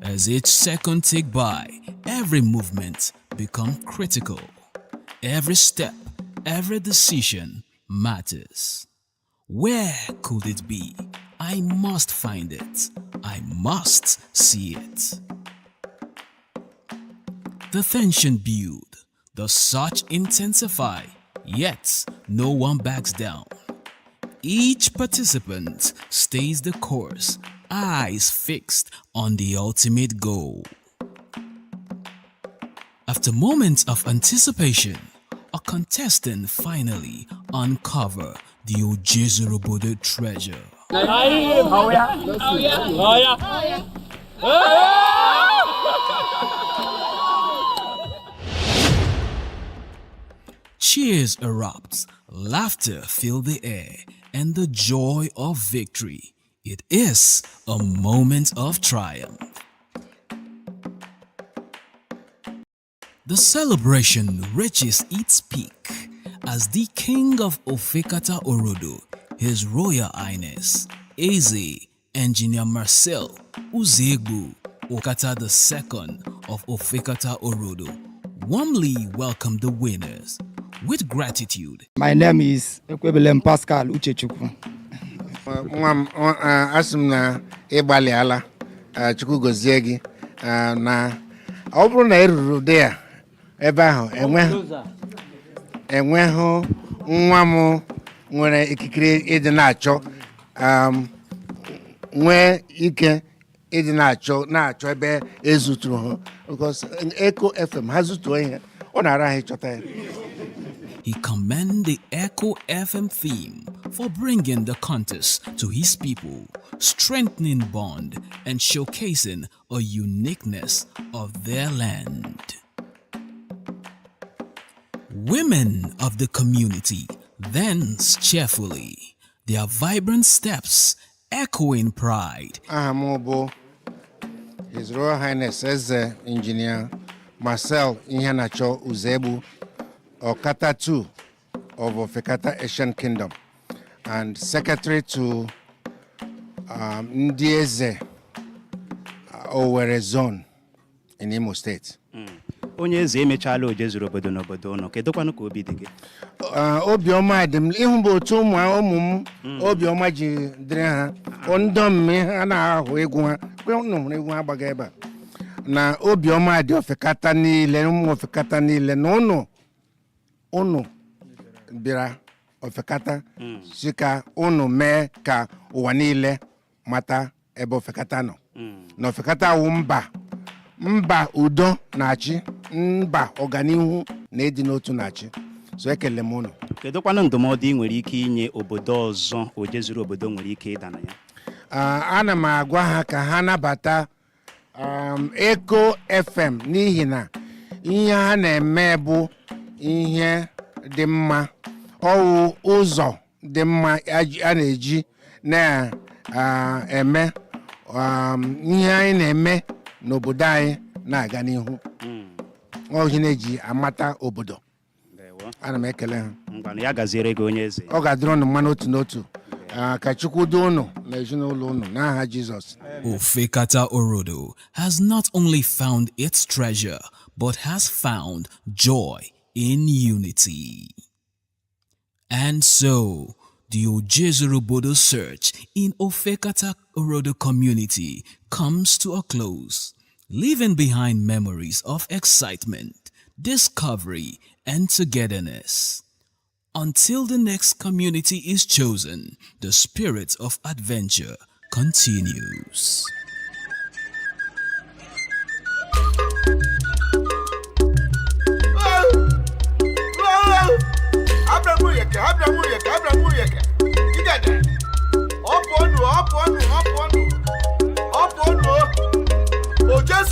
As each second tick by, every movement becomes critical. Every step, every decision matters. Where could it be? I must find it. I must see it. The tension build, the search intensify, yet no one backs down. Each participant stays the course, eyes fixed on the ultimate goal. After moments of anticipation, a contestant finally uncover the Ojezurobodo treasure. Cheers erupt, laughter fill the air, and the joy of victory. It is a moment of triumph. The celebration reaches its peak as the King of Ofekata Orodo, His Royal Highness, Eze Engineer Marcel Uzegbu Okata II of Ofekata Orodo, warmly welcomed the winners. With gratitude. My name is Ekwebelem Pascal Uchechukwu. Asị na ịgbalị ala Chukwu gozie gị na ọ bụrụ na eruru dị ya ebe ahụ enweghị nwa m nwere ikikere ịdị na-achọ nwee ike ịdị na-achọ ebe ezuturu ha because Echo FM ha zutuo ihe ọ na-ara ha ịchọta ya. He commended the Echo FM theme for bringing the contest to his people, strengthening bond and showcasing a uniqueness of their land. Women of the community dance cheerfully, their vibrant steps echoing pride. His Royal Highness Eze Engineer Marcel Ihanacho Uzegbu Okata II of Ofekata Asian Kingdom and Secretary to Ndieze Owerri Zone in Imo State. Onye eze emechala ojezuru obodo n'obodo no kedokwanụ ka obi dị gị? Obiọma dị m ihu bụ otu ụmụ m obiọma ji dịrị ha ndọm ha na-ahụ egwu ha hụrụ egwu ha gbaga ebe a na obiọma dị Ofekata niile ụmụ Ofekata niile na unu bịara Ofekata si ka unu mee ka ụwa niile mata ebe Ofekata nọ na Ofekata wụ mba udo na-achị mba ọganihu na ịdị n'otu na-achị so ekele m unu. Kedokwanụ ndụmọdụ ị nwere ike inye obodo ọzọ ojezuru obodo nwere ike ịda na ya? Ana m agwa ha ka ha nabata Echo FM n'ihi na ihe ha na-eme bụ ihe dị mma ọwụ ụzọ dị mma a na-eji na-eme ihe anyị na-eme n'obodo anyị na-aga n'ihu ọhịa na-eji amata obodo. Ana m ekele ha. Ngwanụ ya gaziere gị onye eze. Ọ ga-adịrị unu mma n'otu n'otu ka Chukwu duo unu na ezinụlọ unu n'aha Jizọs. Ofekata Orodo has not only found its treasure but has found joy in unity. And so, the Ojezurubodo search in Ofekata Orodo community comes to a close, leaving behind memories of excitement, discovery, and togetherness. Until the next community is chosen, the spirit of adventure continues.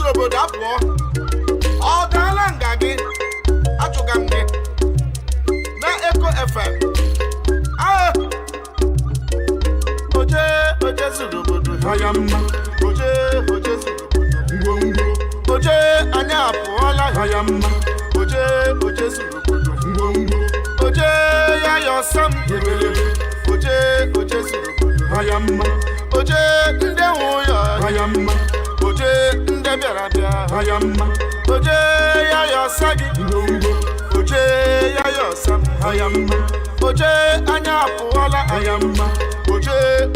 Obodo apụọ ọ daala nga gị achụga m gị na Echo FM oje zuru obodo ya mma oje zuru obodo ngwongwo oje anya apụọla ya mma oje zuru obodo ngwongwo oje ya yọsam oje zuru obodo ya mma oje ndị nwụọ ya mma oje ndị bịara bịa ya mma oje ya yọsa gị oje ya yọsa ya mma oje anya apụọla ya mma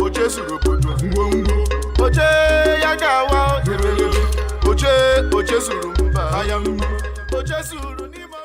oje zuru obodo ngwongwo oje ya gawa oje zuru mba ya mma oje zuru n'ime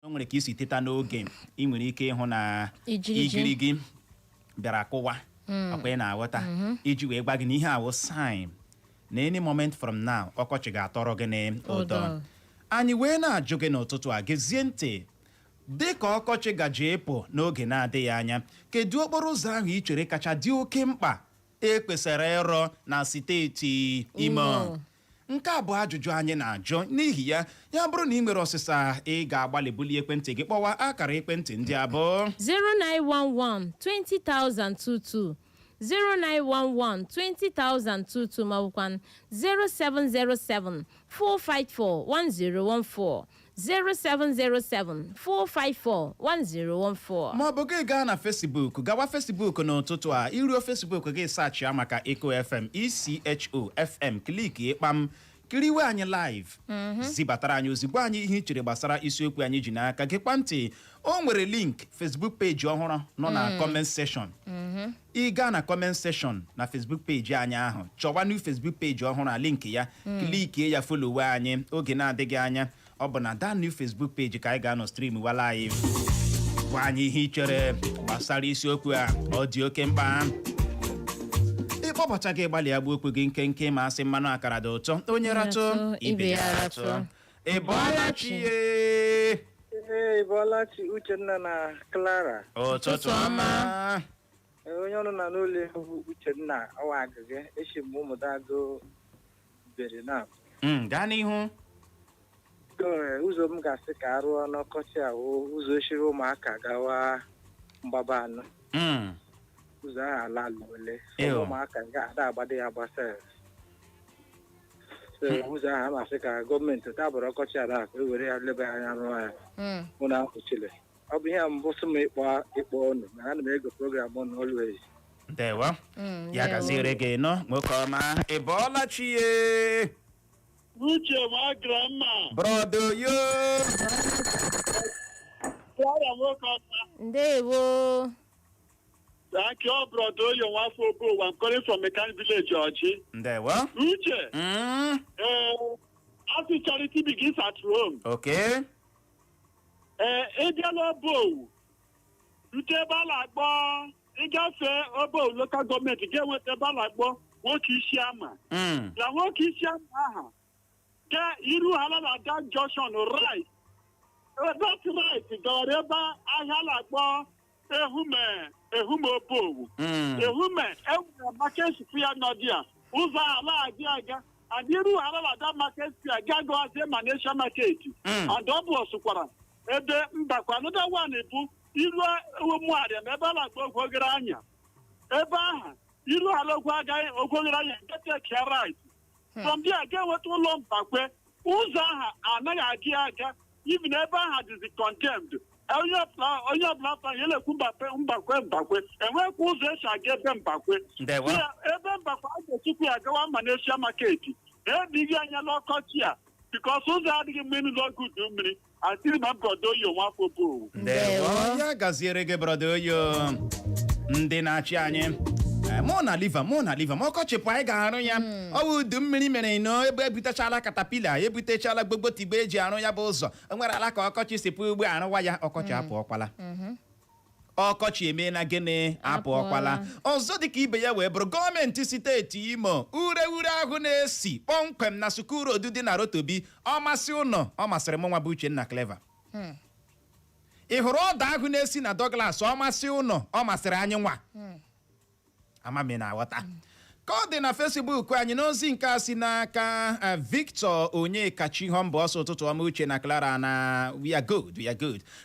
O nwere ka isi teta n'oge ị nwere ike ịhụ na igirigi bịara kụwa akwa ị na-aghọta iji wee gwa gị na ihe awụ sign na any moment from now ọkọchị ga-atọrọ gị n'ụdọ. Anyị wee na-ajụ gị n'ụtụtụ a gezie ntị dịka ọkọchị gaje ịpụ n'oge na-adịghị anya, kedu okporo ụzọ ahụ ị chere kacha dị oke mkpa ekwesịrị ịrụ na steeti Imo? Nke a bụ ajụjụ anyị na-ajụ. N'ihi ya bụrụ na ị nwere ọsịsa ị ga-agbalị bulie ekwentị gị kpọwa akara ekwentị ndị a bụ 0911 20022 0911 20022 ma ọbụkwa 0707 454 1014 0707 454 1014. ma ọ bụ gị gaa na Facebook, gawa Facebook n'ụtụtụ a, iruo Facebook gị sachịa maka Eco FM ISIOKWU FM, kliki ịkpam kiriwe anyị live, zibatara anyị ozigbo anyị ihe i chere gbasara isiokwu anyị ji n'aka gị. Kwa ntị, o nwere link Facebook page ọhụrụ nọ na comment section. Ị gaa na comment section na Facebook page anyị ahụ, chọwa new Facebook page ọhụrụ a link ya, klikie ya, follow anyị. Oge na-adịghị anya ọ bụ na that new Facebook page ka anyị ga-anọ stream wa live, gwa anyị ihe i chere gbasara isiokwu a, ọ dị oke mkpa. Ịkpọbata gị gbalịa gbuo okwu gị nkenke ma asị mmanụ akara dị ụtọ, onye ratụ ibe ya ratụ. Ịbọlachi Ịbọlachi Uchenna na Clara. ụtụtụ ọma. Onye ọrụ na n'ụlọ egwu Uchenna ọwa agịgị echi m ụmụdago bere na. Gaa n'ihu. Ụzọ m ga-asị ka arụọ n'ọkọchị ahụ ụzọ ochiri ụmụaka gawa mgbaba anọ. Ụzọ ahụ ala ole ụmụaka ga-ada agbado ya gbasa. Ụzọ ahụ amasị ka gọọmenti tabụrụ ọkọchị ala ka e were ya leba anya rụọ ya. Mụ na akwụchile ọ bụ ihe mbụ sị m ịkpọ ọnụ na ana m ego program ọnụ always. Ndewo, ya gaziere gị nọ nwoke ọma. Ịbọlachi Uche ma grandma. Brother yo. Clara nwoke ọma. Ndewo. Thank you, brother. Your wife Obo. I'm calling from Mekan Village, Georgie. Ndewo. Uche. After charity begins at home. Okay. Edialo Obo. Ute balagbo. Igafe Obo local government. Get what the balagbo. Woki Shama. La Woki Shama. Get Iru Halala that junction right. That's right. Doreba Ahalagbo. Ehume Obo. Ehume market sphere Nodia. Uza ala aga. And Iru Halala that market sphere Gago as a Manesha market. And Obo Sukwara. Ebe Mbakwa. Another one Ebu. Iru Umuade. Nebala Gogranya. Eba. Iru Halogwaga Ogogranya. Get care right. From there, get what will long back. Uza Anaya Giaga. Even ever had is condemned. Onye blata yele kumbape mbakwe, and when Kuze shall get them backward. There were Eben Bakwa agawa Manesha market. They began your local here because those are the many not good to me. I still not got you one for boo. There were ya gaziere gị brother yo. Ndị na-achị anyị. Mụ na liva ma ọkọchịpụ anyị ga-arụ ya. Ọ bụ udu mmiri mere ino ebe ebutechala katapila, ebutechala gbogbo tigbe eji arụ ya bụ ụzọ. O nwere ala ka ọkọchị sipụ ugbo arụwa ya, ọkọchị apụọkwala. Ọkọchị eme na gịnị apụọkwala. Ọzọ dịka ibe ya wee bụrụ gọọmenti steeti Imo. Ure ahụ na-esi kpọmkwem na sukuru odudi na Rotobi. Ọ masị ụnọ, ọ masịrị m nwa bụ Uchenna Clever. Ị hụrụ ọda ahụ na-esi na Douglas, ọ masị ụnọ, ọ masịrị anyị nwa. Amami na aghọta. Ka ọ dị na Facebook anyị n'ozi nke a si n'aka Victor Onyekachi Hombo ọsọ ụtụtụ ọma Uche na Clara na we are good.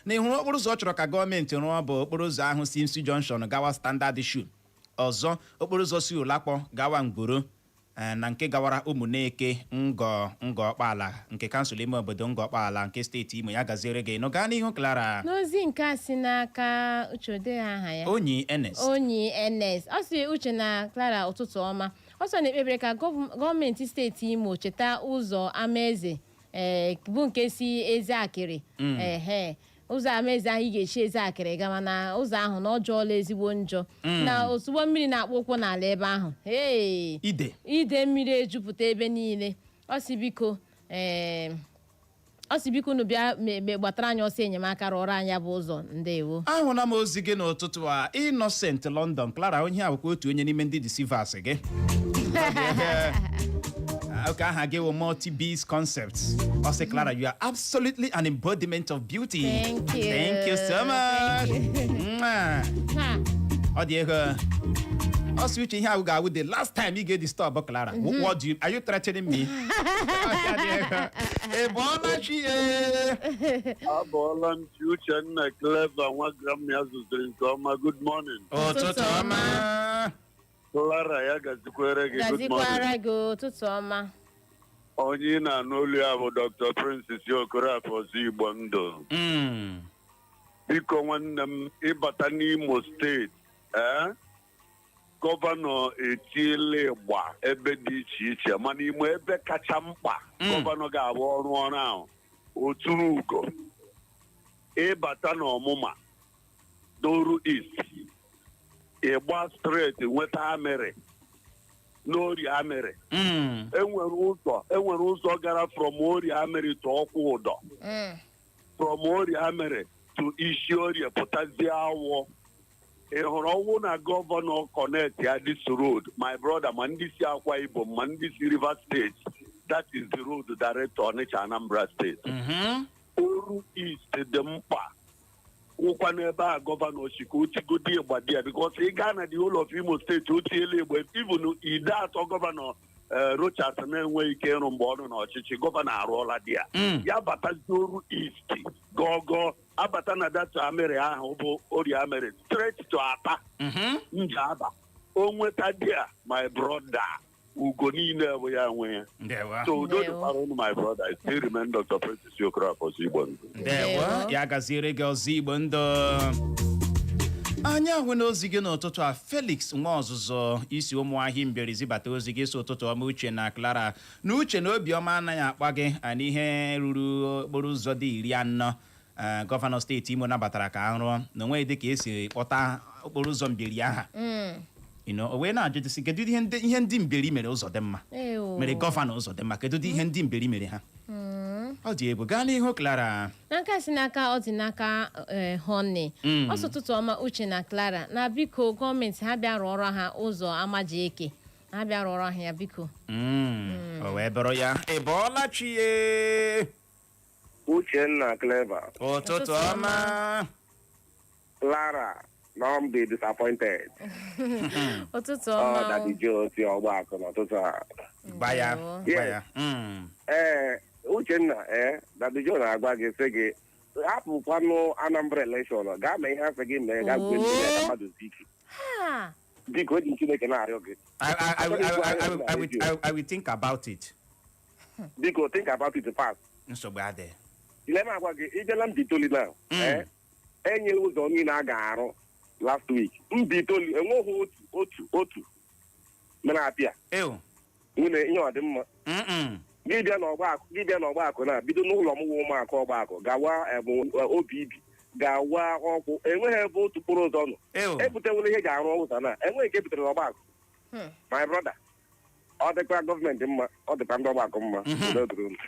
Na ịhụrụ okporo ụzọ ọ chọrọ ka gọọmenti rụọ bụ okporo ụzọ ahụ si Nsi Junction gawa Standard Shoe. Ọzọ okporo ụzọ si Ụlakpọ gawa Mgboro na nke gawara Ụmụneke Ngọ Ọkpala nke kansụl ime obodo Ngọ Ọkpala nke steeti Imo. Ya gaziere gị nọ gaa n'ihu Clara. N'ozi nke a si n'aka Uchode aha ya. Onyi Enes. Ọ sị Uche na Clara ụtụtụ ọma. Ọ sọ na-ekpebere ka gọọmenti steeti Imo cheta ụzọ Amaeze bụ nke si Ezeakịrị. Ụzọ Amaeze ahụ ị ga-echi Ezeakịrị gama na ụzọ ahụ na ọ jọọla ezigbo njọ. Na ozugbo mmiri na-akpọ ụkwụ n'ala ebe ahụ. Ide mmiri ejupụta ebe niile. Ọ sị biko ọ si biko unu bịa gbatara anyị ọsọ enyemaka rụọrọ anyị bụ ụzọ ndewo ahụla m ozi gị n'ụtụtụ a Innocent London Clara onye a bụkwa otu onye n'ime ndị deceivers gị okay, aha gị wụ multi-beast concepts. Also, Clara, you are absolutely an embodiment of beauty. Thank you. Thank you so much. Oh, dear. Oh, switching here, we got with the last time you get the store, Clara. What do you? Are you threatening me? Good morning. Oh, Totoma. Clara ya gazikwere gị good morning. Ụtụtụ ọma. Onye na-anụ olu ya bụ Dr. Prince Isiokwu Igbo ndụ. Biko nwanne m ịbata n'Imo steeti, gọvanọ etiela ịgba ebe dị iche iche mana ime ebe kacha mkpa gọvanọ ga-abụ ọrụ ahụ oturu ugo ịbata n'ọmụma n'Oru East ịgba straight nweta amịrị n'Ori amịrị enwere ụzọ gara from Ori amịrị to Ọkwụ ụdọ from Ori amịrị to Isiorie pụtazie Awọ ị hụrụ ọnwụ na gọvanọ connect ya this road my brother ma ndị si Akwa Ibom ma ndị si Rivers State that is the road direct to Onitsha Anambra State Oru East dị mkpa ụkwa n'ebe a gọvanọ chika otigodi ịgbadi ya because ị gaa na the whole of Imo State otiela igbe even ide atọ gọvanọ Rochas na-enweghị ike ịrụ mgbe ọ nọ n'ọchịchị gọvanọ arụọla di ya ya batazi Oru East gọgọ abata na data amịrị ahụ bụ Ori amịrị straight to Ata nje aba o nweta di ya my brother ugo niile bụ ya nwe ya so udo dịkwara unu my brother I still remain Dr. Prince Isiokwu Igbo ndụ ndewo ya gaziere gị ọzọ Igbo ndụ anya ahụ n'ozi gị n'ụtụtụ a Felix nwa ọzụzụ isi ụmụahịa mbịara zibata ozi gị so ụtụtụ ọma Uche na Clara na Uche na Obiọma anaghị akpa gị n'ihe ruru okporo ụzọ dị 40 gọvanọ steeti Imo nabatara ka arụọ na onweghị dị ka esi kpọta okporo ụzọ mbịari aha o wee na-ajụjụsị kedu ihe ndị mbịari mere ụzọ dị mma mere gọvanọ ụzọ dị mma kedu ihe ndị mbịari mere ha ọ dị egwu gaa n'ihu Clara n'aka si n'aka ọ dị n'aka Honey ọsọ ụtụtụ ọma Uche na Clara na biko gọọmenti ha bịa rụọrọ ha ụzọ Amajieke ha bịa rụọrọ ha ya biko o wee bụrụ ya ị bọọla chie Uchenna Clever ụtụtụ ọma Clara don't be disappointed ụtụtụ ọma Daddy Joe ti ọgbakọ n'ụtụtụ a gbaya Uchenna Daddy Joe na-agwa gị sị gị hapụkwanụ Anambra election gaa mee ihe asị gị mee gaa gwe ndị ka mmadụ ziki biko ji Chineke na-arịọ gị I will think about it biko think about it fast nsogbu adị ile m agwa gị ijela Mbitoli na enye ụzọ niile a ga-arụ last week Mbitoli enweghị otu mere apịa nwere ihe ọdịmma gị bịa n'ọgba akụ na bido n'ụlọ ọmụgwọ ụmụaka ọgba akụ gawa obibi gawa ọkwụ enweghị ebe otu kpụrụ ụzọ nọ ebutewela ihe ga-arụ ụzọ na enweghị nke ebutere n'ọgba akụ my brother ọ dịkwa gọọmenti mma ọ dịkwa ndị ọgbakọ mma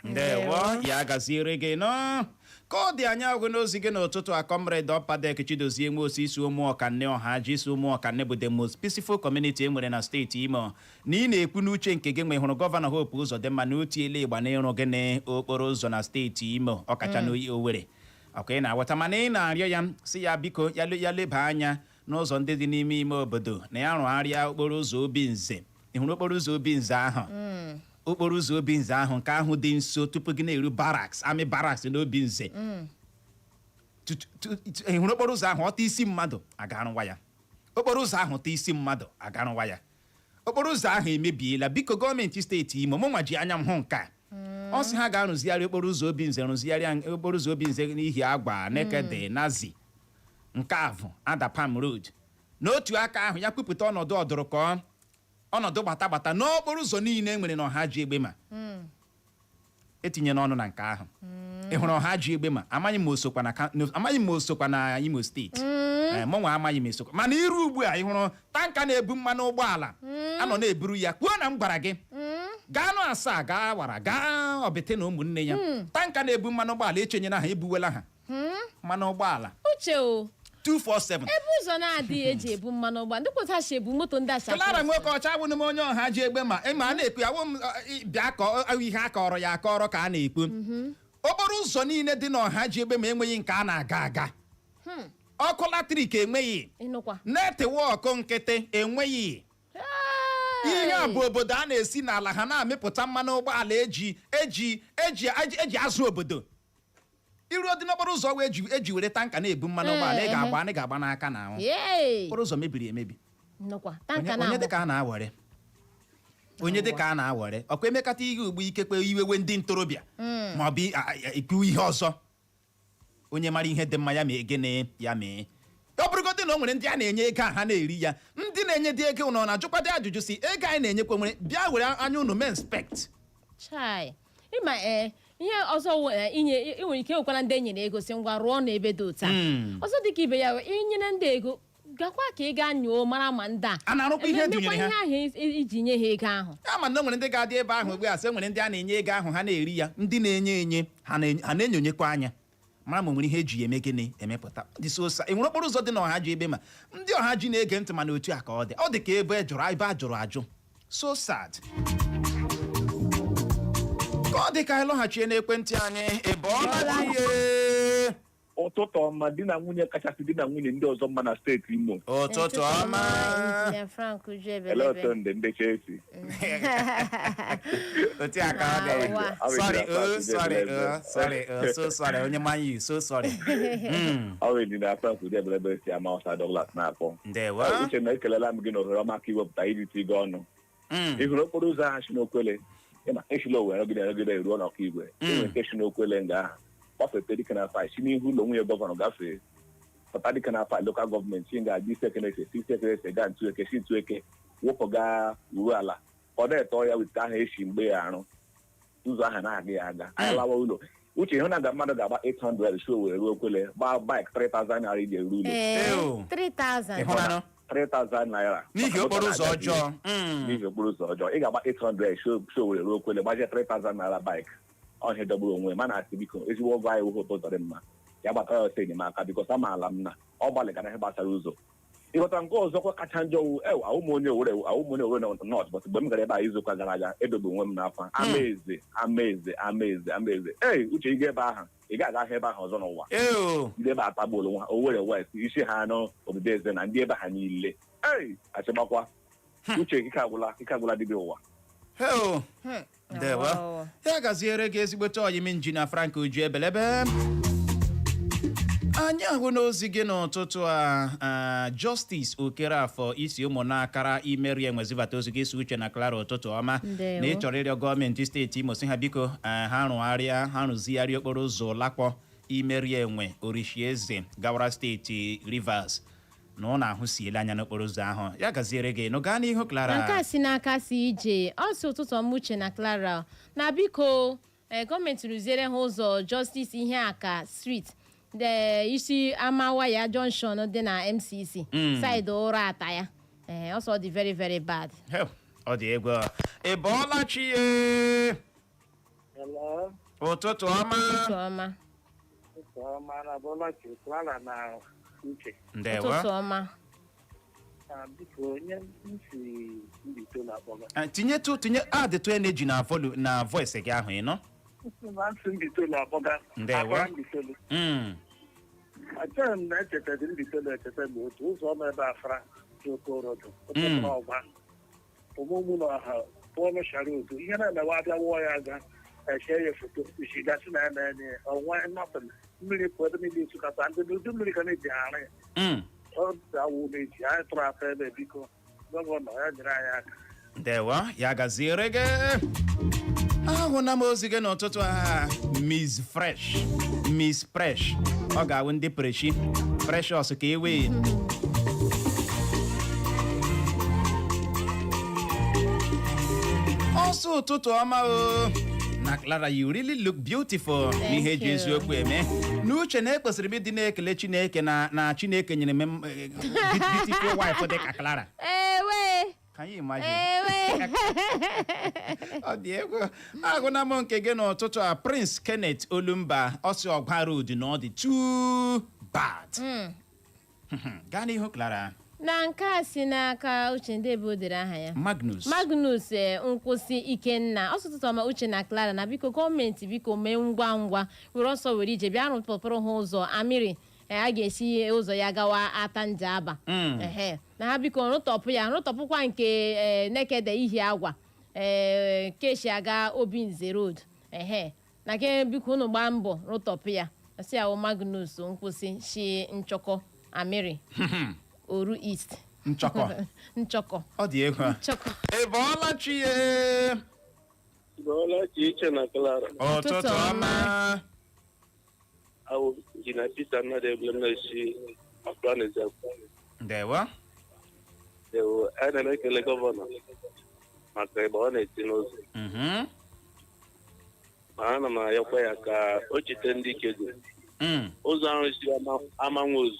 ndewo ya gaziere gị nọ ka ọ dị anya ọgụ n'ozi gị n'ụtụtụ a Comrade Ọpadek Chidozie nwe osi isi ụmụ ọkanne ọha ji isi ụmụ ọkanne bụ the most peaceful community e nwere na steeti Imo na ị na-ekwu n'uche nke gị mgbe hụrụ gọvanọ Hope Uzodimma na otiela ịgba n'ịrụ gị n'okporo ụzọ na steeti Imo ọkacha n'Owerri ọka ị na-aghọta mana ị na-arịọ ya si ya biko ya leba anya n'ụzọ ndị dị n'ime ime obodo na ya rụgharịa okporo ụzọ Obinze ị hụrụ okporo ụzọ Obinze ahụ okporo ụzọ Obinze ahụ nke ahụ dị nso tupu gị na-eru barracks amị barracks na Obinze ị hụrụ okporo ụzọ ahụ ọta isi mmadụ agarụwa ya okporo ụzọ ahụ ọta isi mmadụ agarụwa ya okporo ụzọ ahụ emebiela biko gọọmenti steeti Imo mụnwa ji anya m hụ nke a ọ sị ha ga-arụzigharị okporo ụzọ Obinze rụzigharịa okporo ụzọ Obinze n'ihi agba nekede nazi nke avụ Adapam Road n'otu aka ahụ ya kwupụta ọnọdụ ọdụrụkọ ọnọdụ gbata n'okporo ụzọ niile nwere na ọha ji egbe ma etinye n'ọnụ na nke ahụ ị hụrụ ọha ji egbe ma amaghị m osokwa na Imo steeti mụnwa amaghị m esokwa mana iru ugbu a ị hụrụ tanka na-ebu mmanụ ụgbọala anọ na-eburu ya kwuo na m gwara gị gaanụ asaa gaa wara gaa obete na ụmụnne ya tanka na-ebu mmanụ ụgbọala echenyere ha ebuwela ha mmanụ ụgbọala uche o 247 ebe ụzọ na-adịghị eji ebu mmanụ ụgbọala ndị kwụtachi ebu moto ndị acha Clara nwoke ọcha abụghị m onye ọha ji egbe ma a na-ekwu ya bịa ka ihe a kọrọ ya akọrọ ka a na-ekwu okporo ụzọ niile dị n'ọha ji egbe ma enweghị nke a na-aga aga ọkụ latrik enweghị netwọkụ nkịtị enweghị ihe a bụ obodo a na-esi n'ala ha na-amịpụta mmanụ ụgbọala eji azụ obodo iru dị n'okporo ụzọ eji were tanka na-ebu mmanụ ụgbọala ị ga-agba n'aka na ahụ okporo ụzọ mebiri emebi onye dịka a na-awere ọkwa emekata ihe ugbo ikekwe iwewe ndị ntorobịa ma ọ bụ ikwu ihe ọzọ onye mara ihe dị mma ya mee gịnị ya mee ọ bụrụgodị na o nwere ndị a na-enye ego a ha na-eri ya ndị na-enye dị ego nọ na-ajụkwadị ajụjụ si ego anyị na-enyekwa nwere bịa were anya unu mee inspect ịma ihe ọzọ ị nwere ike nwekwara ndị enyere ego si ngwa rụọ n'ebe dị otu a ọzọ dịka ibe ya inyere ndị ego gakwa ka ị gaa nyoo mara ma ndị a na-arụkwa ihe dụnyere ha ahụ iji nye ha ego ahụ ama na o nwere ndị ga-adị ebe ahụ ugbu a sị nwere ndị a na-enye ego ahụ ha na-eri ya ndị na-enye ha na-enyonyekwa anya mara ma nwere ihe eji eme gịnị emepụta dị sosa enwere okporo ụzọ dị na ọha ji ebe ma ndị ọha ji na-ege ntị mana otu a ka ọ dị ka ebe a jụrụ ajụ so sad ka ọ dị ka anyị lọghachie n'ekwentị anyị ụtụtụ ọma di na nwunye kachasị di na nwunye ndị ọzọ mma na steeti Imo ụtụtụ ọma ndị Chelsea otu aka sorry onye Man U so sorry dị na Frank ụdị ebelebe si ama ọsa Douglas na-akpọ uche na ekelela m gị na ohere ọma ka iwepụta irite gị ọnụ ị hụrụ okporo ụzọ ahụ si n'Okwele ịma eshila Owerri rọgide ruo n'Ọkaigwe enwere nke si n'Okwele nga ahụ gbafete Dika na Afai si n'ihu ụlọ nwunye gọvanọ gafee pụta Dika na Afai lokal gọọmenti chi ga-adị isi ga Ntụeke si Ntụeke wụpụ gaa ruo ala ọ na-eto ya wite aha echi mgbe ya arụ ụzọ ahụ na-aga ya aga anyị lawa ụlọ uche ịhụ na mmadụ ga-agba 800 si Owerri ruo Okwele gbaa baik 3,000 naira iji eru ụlọ 3,000 naira n'ihi okporo ụzọ ọjọọ ị ga-agba 800 si Owerri ruo Okwele gbazie 3,000 naira baik ọhịa dọgburu onwe mana asị biko ezigbo ọgụ anyị wụhụ ụtọ dị mma ya gbatara ọsọ enyemaka bikọs amaala m na ọ gbalịgara ihe gbasara ụzọ ịghọta nke ọzọkwa kacha njọ wu awụm onye Owerri nọt bọt mgbe m gara ebe a izuụka gara aga edobe onwe m n'afọ amaeze uche ịga ebe ahụ ị ga-aga ahụ ebe ahụ ọzọ n'ụwa ndị ebe atagbolu nwa Owerri West isi ha anọ obodo eze na ndị ebe ha niile achịgbakwa uche ike agwụla dibịa ụwa Dewa ya gaziere gị ezigbote oyim injinia Frank Uju ebelebe anyị ahụ n'ozi gị n'ụtụtụ a Justice Okerafọ isi ụmụ n'akara imeri enwezibata ozi gị si uche na Clara ụtụtụ ọma na ịchọrọ ịrịọ gọọmenti steeti Imo si ha biko ha rụzigharị okporo ụzọ lakpọ imeri enwe Orishieze gawara steeti Rivers na ọ na-ahụsiela anya n'okporo ụzọ ahụ ya gaziere gị nụ gaa n'ihu Clara nke a si n'aka si ije ọsọ ụtụtụ ọmụche na Clara na biko gọọmenti rụziere ha ụzọ Justice ihe aka street isi Amawaya Junction dị na MCC side ụra ata ya ọsọ dị very very bad ọ dị egwu ị bọọla chi ụtụtụ ọma ụtụtụ ọma tinye adịtụ energy na voice gị ahụ ịnọ achọrọ m na-echeta dị mbitolu echeta bụ otu ụzọ ọma ebe afara dị okorodo ọgba ọmụmụ na ọha pụọ mechara otu ihe na-emewe abịa wụọ ya aga echee ya foto uchigasị na eme ọnwa nọpụl mmiri pụọ ebe niile esukata ndị udu mmiri ka na-eji arụ ya ọ awụ na-eji anyị tụrụ afọ ebe biko gọvanọ ya nyere anyị aka ndewa ya gaziere gị ahụna m ozi gị n'ụtụtụ a Miss Fresh ọ ga-awụ ndị Precious ka ewe ọsọ ụtụtụ ọma o na Clara you really look beautiful n'ihe eji eziokwu eme n'uche na ekwesịrị m ịdị na-ekele Chineke na Chineke nyere m beautiful wife dị ka Clara Can you imagine? Ọ dị egwu. Agụna m nke gị n'ụtụtụ a Prince Kenneth Olumba ọsị ọgwa road na ọ dị too bad. Gaa n'ihu Clara. Na nke a si n'aka Uche Ndebe dere aha ya. Magnus nkwụsị Ikenna ọsụtụtụ ọma Uche na Clara na biko gọọmenti biko mee ngwa ngwa were ọsọ were ije bịa rụpụrụ ha ụzọ amịrị a ga-esi ụzọ ya gawa Atanjaba na ha biko rụtọpụkwa nke Nekede Ihi Agwa keshi aga Obinze Road na ke biko unu gbaa mbọ rụtọpụ ya si ahụ Magnus nkwụsị shi nchọkọ amịrị Oru East. Nchọkọ. Ọ dị egwu. Nchọkọ. Ịbọọlachi Ịbọọlachi Iche na Clara. Ụtụtụ ọma. Awụ Injinia Peter Nnadị na-esi Afghanistan. Ndewo. Ndewo. Anyị na-ekele gọvanọ maka ebe ọ na-eti n'ụzọ. Ma ana m ayọkwa ya ka o chete ndị kedu. Ụzọ ahụ si Amanwozu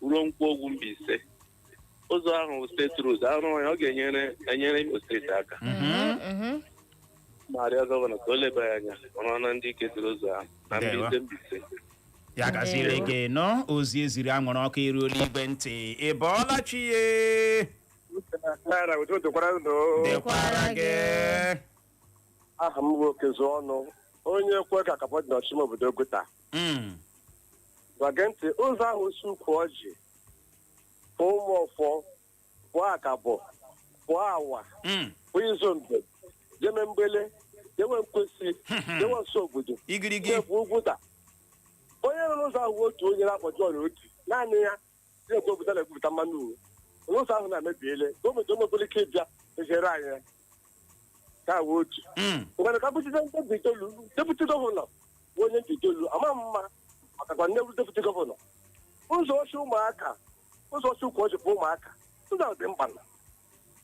ruo Nkwọgwụ Mbaise. Ụzọ ahụ steeti road arụ ya ọ ga-enyere Imo steeti aka. Ma arịọ gọvanọ ka o leba ya anya ọrụ na ndị ketiri ụzọ ahụ na Mbaise. Ya gaziri gị nọ ozi eziri anwụrụ ọkụ eruola igwe ntị. Ịbọọlachi dịkwara gị. Aha m bụ Okezu ọnụ onye kwe ka kapọt na ọchịm obodo Oguta. Gwage ntị ụzọ ahụ si ukwu ọjị pụọ Ụmụọfọ pụọ Akabọ pụọ Awa pụọ Izombe jeme Mgbele jewe Nkwesi jewe Nso obodo bụ Ugwuta. Onye nọ n'ụzọ ahụ otu onye na-akpọ John Oti naanị ya na-ekwu obodo na-ekwupụta mmanụ uwe n'ụzọ ahụ na-emebiele gọọmenti omebụla ike ịbịa ezere anyị ka awụ otu nwere ka bụchite ndị deputi gọvanọ bụ onye ntitoolu ama mma makakwa nne bụrụ deputi gọvanọ ụzọ ochi ụmụaka ụzọ ochi ụkwụ ọjị bụ ụmụaka ụzọ dị mkpa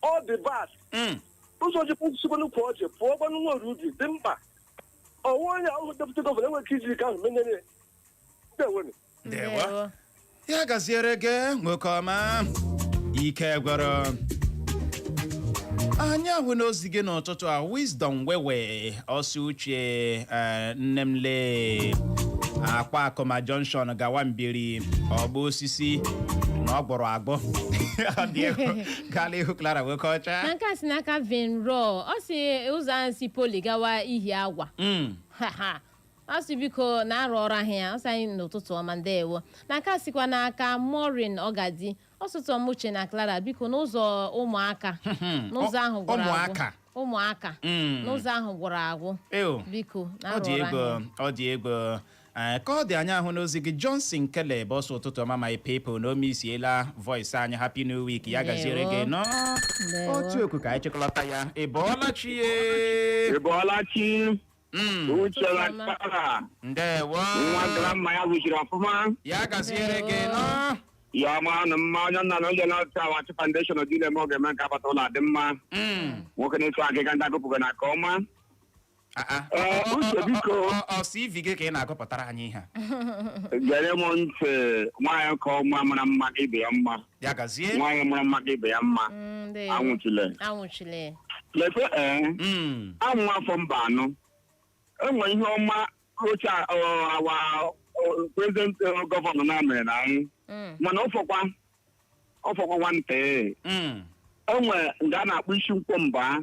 ọ dị bad ụzọ ochi pụsikwa n'ụkwụ ọjị pụọ gbanụ nwere ubi dị mkpa ọnwa onye ahụ deputi gọvanọ enweghị iji ike ahụ menyere Ndewo. Ya gaziere gị nwoke ọma ike gwara anyị ahụ n'ozi gị n'ụtụtụ a Wisdom wewe ọsọ uche nne m lee akpa akụma Junction gawa Mbiri ọgba osisi na ọ gbọrọ agbọ. Gala ihu Clara nwoke ọcha. Na nke a si n'aka Venro ọ si ụzọ ahụ si Poli gawa Ihi Agwa. Asị biko na-arụ ọrụ ahụ ya ọsọ anyị n'ụtụtụ ọma ndewo. Na nke a sikwa n'aka Maureen Ọgadi ọsụtụ ọma Uche na Clara biko n'ụzọ ụmụaka n'ụzọ ahụ gwụrụ agwụ ụmụaka n'ụzọ ahụ gwụrụ agwụ biko na-arụ ọrụ ahụ. Ọ dị ego ka ọ dị anya ahụ n'ozi gị Johnson Kele bọsụ ụtụtụ ọma my people na ome isiela voice anyị Happy New Week ya gaziere gị nọ otu okwu ka anyị chịkọlọta ya. Ịbọọlachi Uche na Clara. Ndewo. Nwa grandma ya gụchiri ọfụma. Ya gaziere gị nọ. Ya ma na mma onye nna na onye na-ata Awachi Foundation dị na-eme oge eme nke apata ụlọ adị mma. Nwoke na-eso agịga ndị agụpụgo na nke ọma. Uche biko. CV gị ka ị na-agụpụtara anyị ihe. Gere m ntị nwaanyị nke ọma mara mma ka ibe ya mma. Ya gazie. Nwaanyị mara mma ka ibe ya mma. Anwụchile. Lete amụ afọ mba anọ. Enwe ihe ọma oche awa prezident gọvanọ na-amere na anyị mana ọfọkwa nwante enwe nke a na-akpọ isi nkwọ mba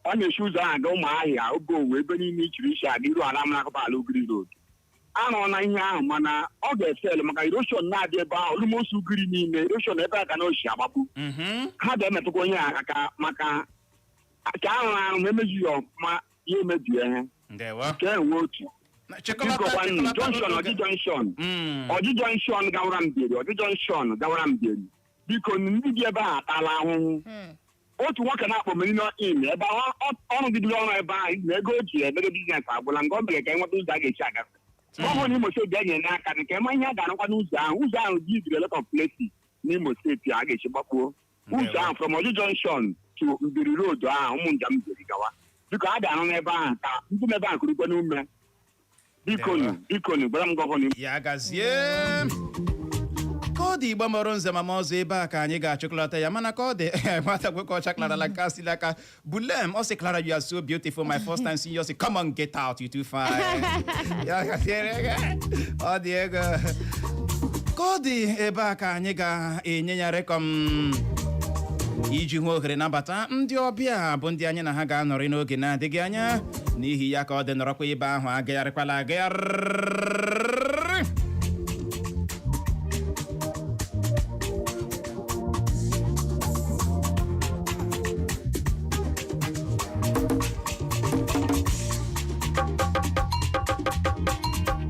ọ na-esi ụzọ ahụ aga Ụmụahịa oge owe ebe niile ichiri isi aga iru ala mara akụpa ala Ugiri Road arụọ na ihe ahụ mana ọ ga-efel maka eroshon na-adị ebe ahụ olumosu Ugiri niile eroshon ebe a ka na oshi agbapụ ha ga-emetụkwa onye aka maka ka ahụrụ ahụ ma emezighị ọfụma ya emebie ha ka enwe otu Ọjị Junction gawara Mbiri biko ndị dị ebe ahụ atala ahụhụ otu nwoke na-akpọ Merino Inn ebe ọrụ gidere ọrụ ebe ahụ na ego o ji emego biznes agwụla nke ọ mere ka enweta ụzọ a ga-echi agafe gọvanọ Imo steeti ga-enyere aka nke ma ihe a ga-arụkwa n'ụzọ ahụ dị izire lot of places n'Imo steeti a ga-echi gbakpuo ụzọ ahụ from Ọjị Junction to Mbiri Road ahụ ụmụ njem Mbiri gawa biko a ga-arụ n'ebe ahụ ka ndị n'ebe ahụ kurukwe n'ume bikonu gwara m gọvanọ ya gazie ka ọ dị dị Igbo mụrụ nze mama ọzọ ebe a ka anyị ga-achịkọlata ya mana ka ọ dị nwata nwoke ọcha klarala nke asịla aka bulem ọ sị Clara, you are so beautiful, my first time seeing you, say come on get out, you too fine. Ọ dị ego ka ọ dị ebe a ka anyị ga-enye ya rekọm iji hụ ohere nabata ndị ọbịa bụ ndị anyị na ha ga-anọrị n'oge na-adịghị anya n'ihi ya ka ọ dị nọrọkwa ebe ahụ agagharịkwala agagharị